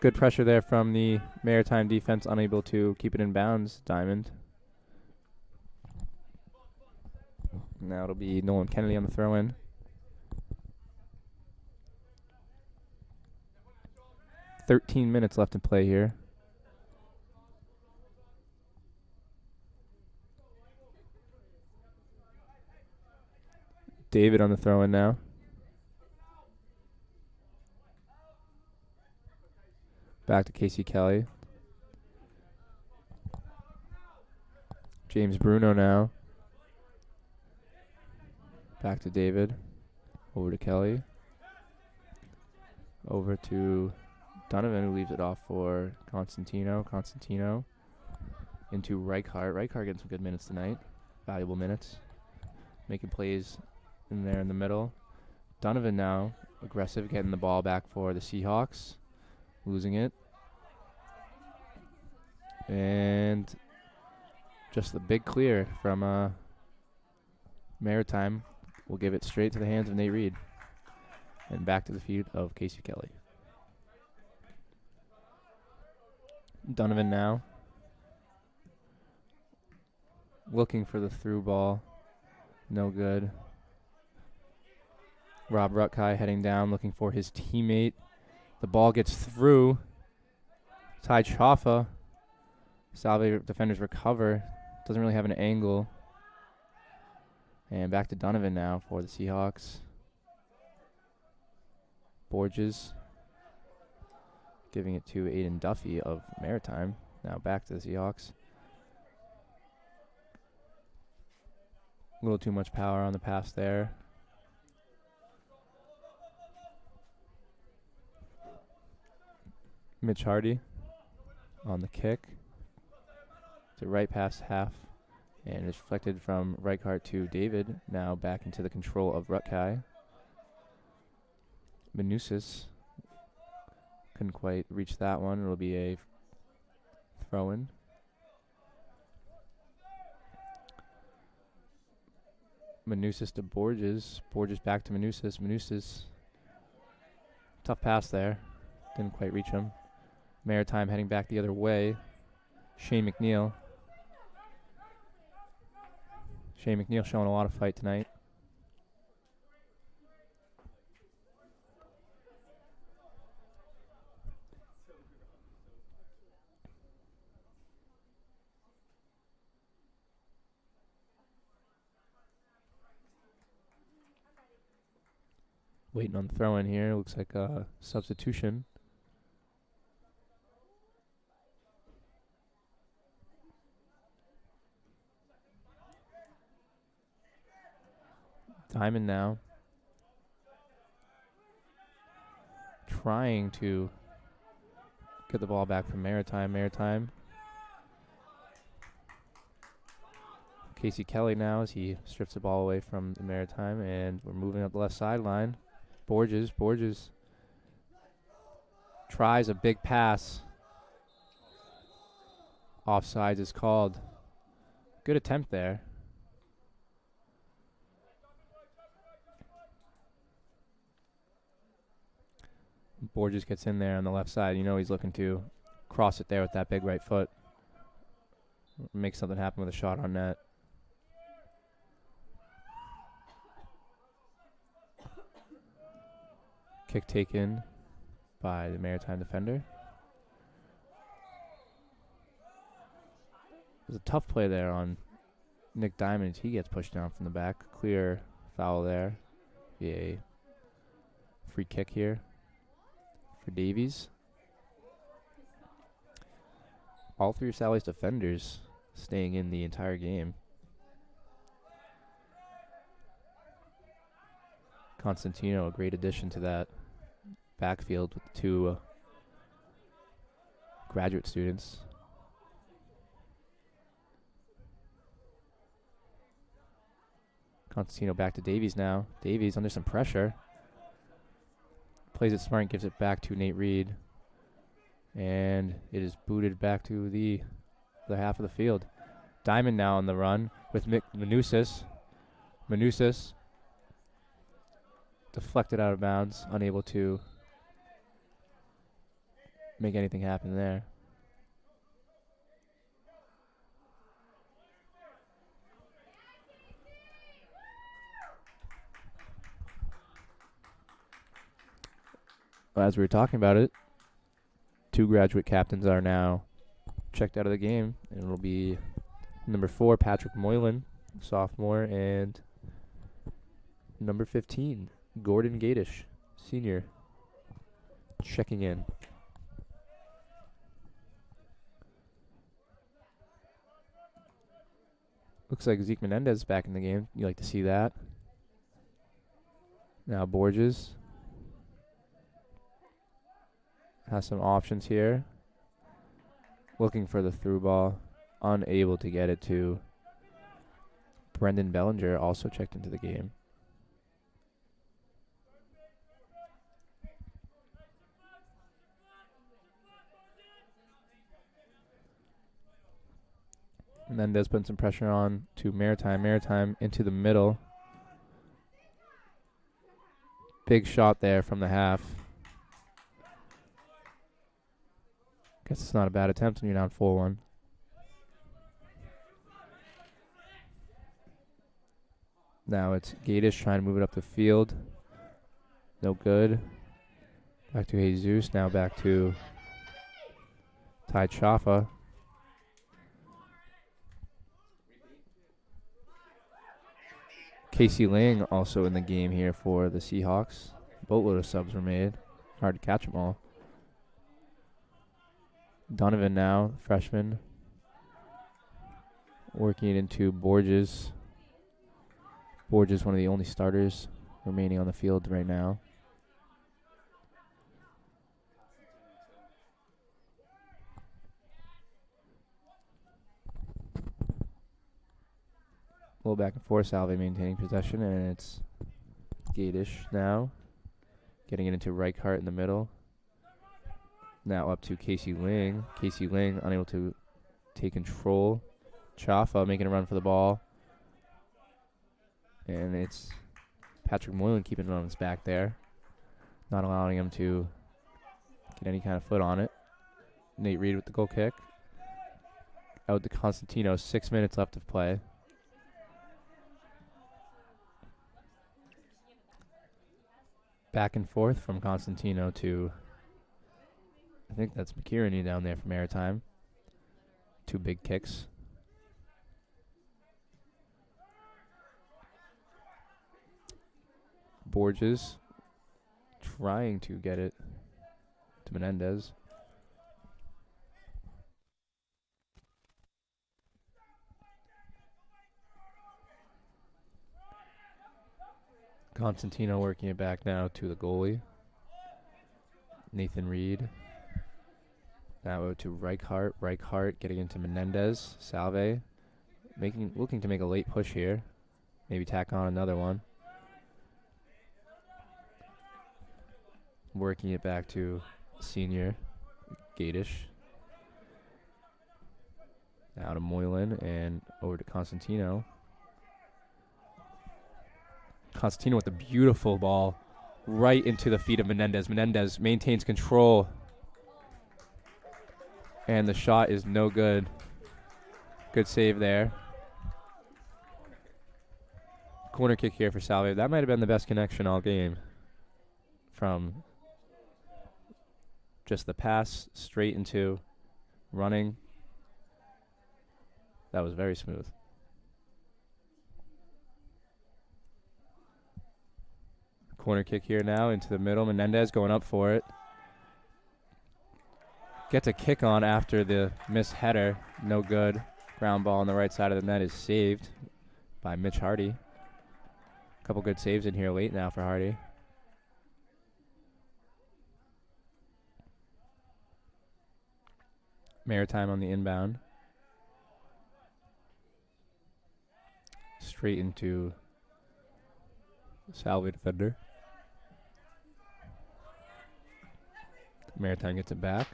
Good pressure there from the Maritime defense, unable to keep it in bounds. Diamond. Now it'll be Nolan Kennedy on the throw-in. .13 minutes left in play here. David on the throw-in now. Back to Casey Kelly. James Bruno now. Back to David. Over to Kelly. Over to Donovan, who leaves it off for Constantino. Constantino into Reichart. Reichart getting some good minutes tonight. Valuable minutes. Making plays in there in the middle. Donovan now aggressive, getting the ball back for the Seahawks. Losing it. And just the big clear from Maritime. We'll give it straight to the hands of Nate Reed. And back to the feet of Casey Kelly. Donovan now. Looking for the through ball. No good. Rob Rutkai heading down, looking for his teammate. The ball gets through. Ty Chaffa. Salve defenders recover. Doesn't really have an angle. And back to Donovan now for the Seahawks. Borges giving it to Aiden Duffy of Maritime. Now back to the Seahawks. A little too much power on the pass there. Mitch Hardy on the kick. To right past half. And it's deflected from Reichart to David. Now back into the control of Rutkai. Manusis couldn't quite reach that one. It'll be a throw-in. Manusis to Borges. Borges back to Manusis. Manusis. Tough pass there. Didn't quite reach him. Maritime heading back the other way. Shane McNeil. Shane McNeil showing a lot of fight tonight. Waiting on the throw in here. Looks like a substitution. Diamond now. Trying to get the ball back from Maritime. Maritime. Casey Kelly now as he strips the ball away from the Maritime, and we're moving up the left sideline. Borges. Borges tries a big pass. Offsides is called. Good attempt there. Borges gets in there on the left side. You know he's looking to cross it there with that big right foot. Make something happen with a shot on net. Kick taken by the Maritime defender. There's a tough play there on Nick Diamond. He gets pushed down from the back. Clear foul there. Be a free kick here for Davies. All three of Sally's defenders staying in the entire game. Constantino, a great addition to that backfield with the two graduate students. Constantino back to Davies now. Davies under some pressure. Plays it smart and gives it back to Nate Reed. And it is booted back to the half of the field. Diamond now on the run with Manusis. Manusis deflected out of bounds, unable to make anything happen there. As we were talking about it, two graduate captains are now checked out of the game, and it'll be number 4, Patrick Moylan, sophomore, and number 15, Gordon Gatish, senior, checking in. Looks like Zeke Menendez is back in the game. You like to see that. Now Borges has some options here. Looking for the through ball. Unable to get it to Brendan Bellinger, also checked into the game. Menendez putting some pressure on to Maritime. Maritime into the middle. Big shot there from the half. Guess it's not a bad attempt when you're down 4-1. Now it's Gatish trying to move it up the field. No good. Back to Jesus. Now back to Ty Chaffa. Casey Lang also in the game here for the Seahawks. Boatload of subs were made. Hard to catch them all. Donovan now, freshman. Working it into Borges. Borges, one of the only starters remaining on the field right now. A little back and forth, Salve maintaining possession, and it's Gatish now. Getting it into Reichart in the middle. Now up to Casey Ling. Casey Ling unable to take control. Chaffa making a run for the ball. And it's Patrick Moylan keeping it on his back there. Not allowing him to get any kind of foot on it. Nate Reed with the goal kick. Out to Constantino. 6 minutes left of play. Back and forth from Constantino to, I think that's McKierney down there from Maritime. 2 big kicks. Borges trying to get it to Menendez. Constantino working it back now to the goalie. Nathan Reed. Now to Reichart. Reichart getting into Menendez. Salve looking to make a late push here. Maybe tack on another one. Working it back to senior Gatish. Now to Moylan and over to Constantino. Constantino with a beautiful ball right into the feet of Menendez. Menendez maintains control. And the shot is no good. Good save there. Corner kick here for Salve. That might have been the best connection all game. From just the pass straight into running. That was very smooth. Corner kick here now into the middle. Menendez going up for it. Gets a kick on after the missed header. No good. Ground ball on the right side of the net is saved by Mitch Hardy. A couple good saves in here late now for Hardy. Maritime on the inbound. Straight into Salve defender. Maritime gets it back.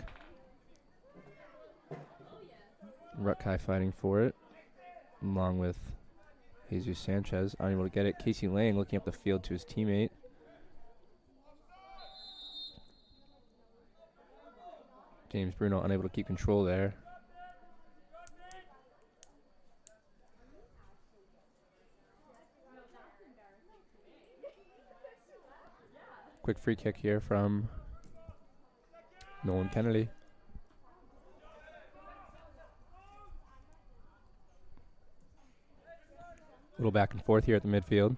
Rutkai fighting for it, along with Jesus Sanchez. Unable to get it. Casey Lang looking up the field to his teammate. James Bruno unable to keep control there. Quick free kick here from Nolan Kennedy. A little back and forth here at the midfield.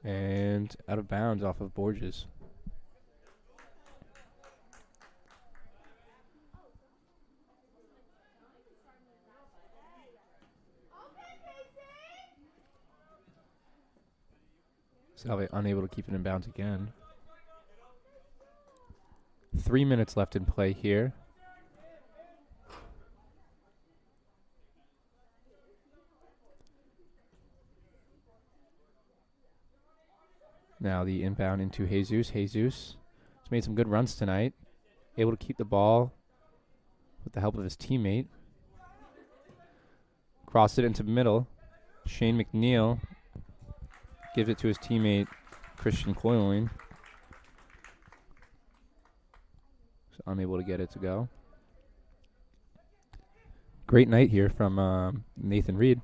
And out of bounds off of Borges. Salve unable to keep it in bounds again. 3 minutes left in play here. Now the inbound into Jesus. Jesus has made some good runs tonight. Able to keep the ball with the help of his teammate. Crossed it into the middle. Shane McNeil gives it to his teammate Christian Coyling. So unable to get it to go. Great night here from Nathan Reed,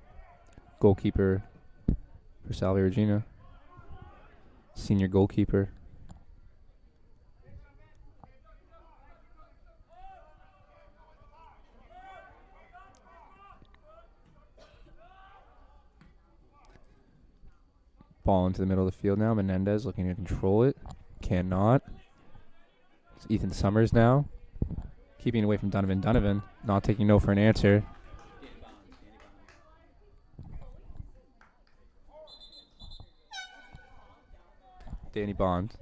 goalkeeper for Salve Regina. Senior goalkeeper. Ball into the middle of the field now. Menendez looking to control it. Cannot. It's Ethan Summers now. Keeping it away from Donovan. Donovan not taking no for an answer. Danny Bond.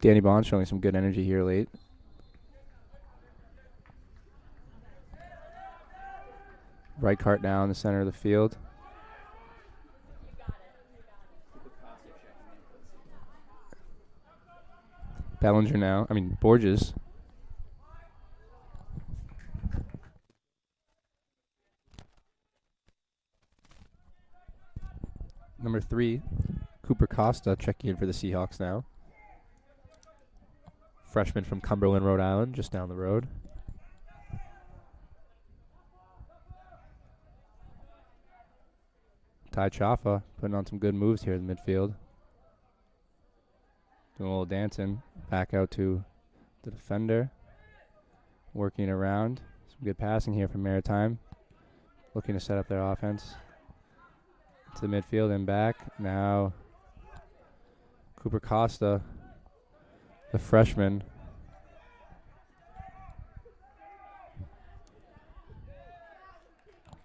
Danny Bond showing some good energy here late. Right cart now in the center of the field. Bellinger now. Borges. Number 3, Cooper Costa checking in for the Seahawks now. Freshman from Cumberland, Rhode Island, just down the road. Ty Chaffa putting on some good moves here in the midfield. Doing a little dancing. Back out to the defender. Working around. Some good passing here from Maritime. Looking to set up their offense. To the midfield and back. Now Cooper Costa, the freshman.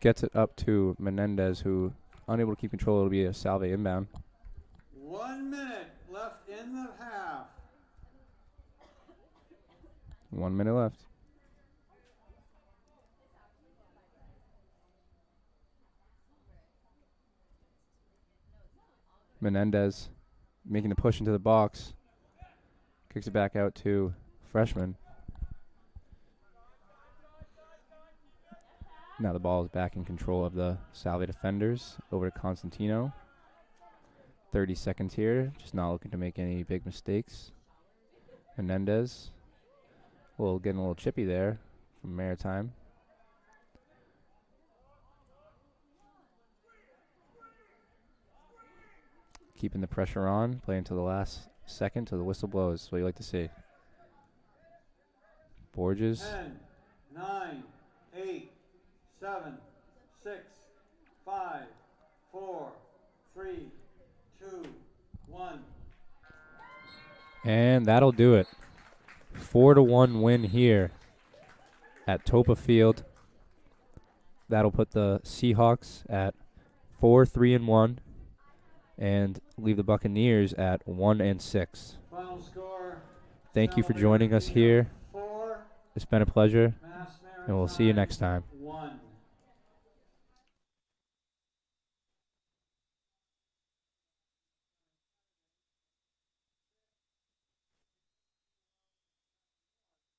Gets it up to Menendez, who unable to keep control. It'll be a Salve inbound. 1 minute left in the half. 1 minute left. Menendez making a push into the box. Kicks it back out to freshman. Now the ball is back in control of the Salve defenders. Over to Constantino. 30 seconds here. Just not looking to make any big mistakes. Menendez. Getting a little chippy there from Maritime. Keeping the pressure on. Playing until the last second till the whistle blows. That's what you like to see. Borges. 10, 9, 8, 7, 6, 5, 4, 3, 2, 1. And that'll do it. 4-1 win here at Toppa Field. That'll put the Seahawks at 4-3-1 and leave the Buccaneers at 1-6. Final score. Thank you for joining us here. 4, It's been a pleasure, Mass and we'll see you Maritime next time.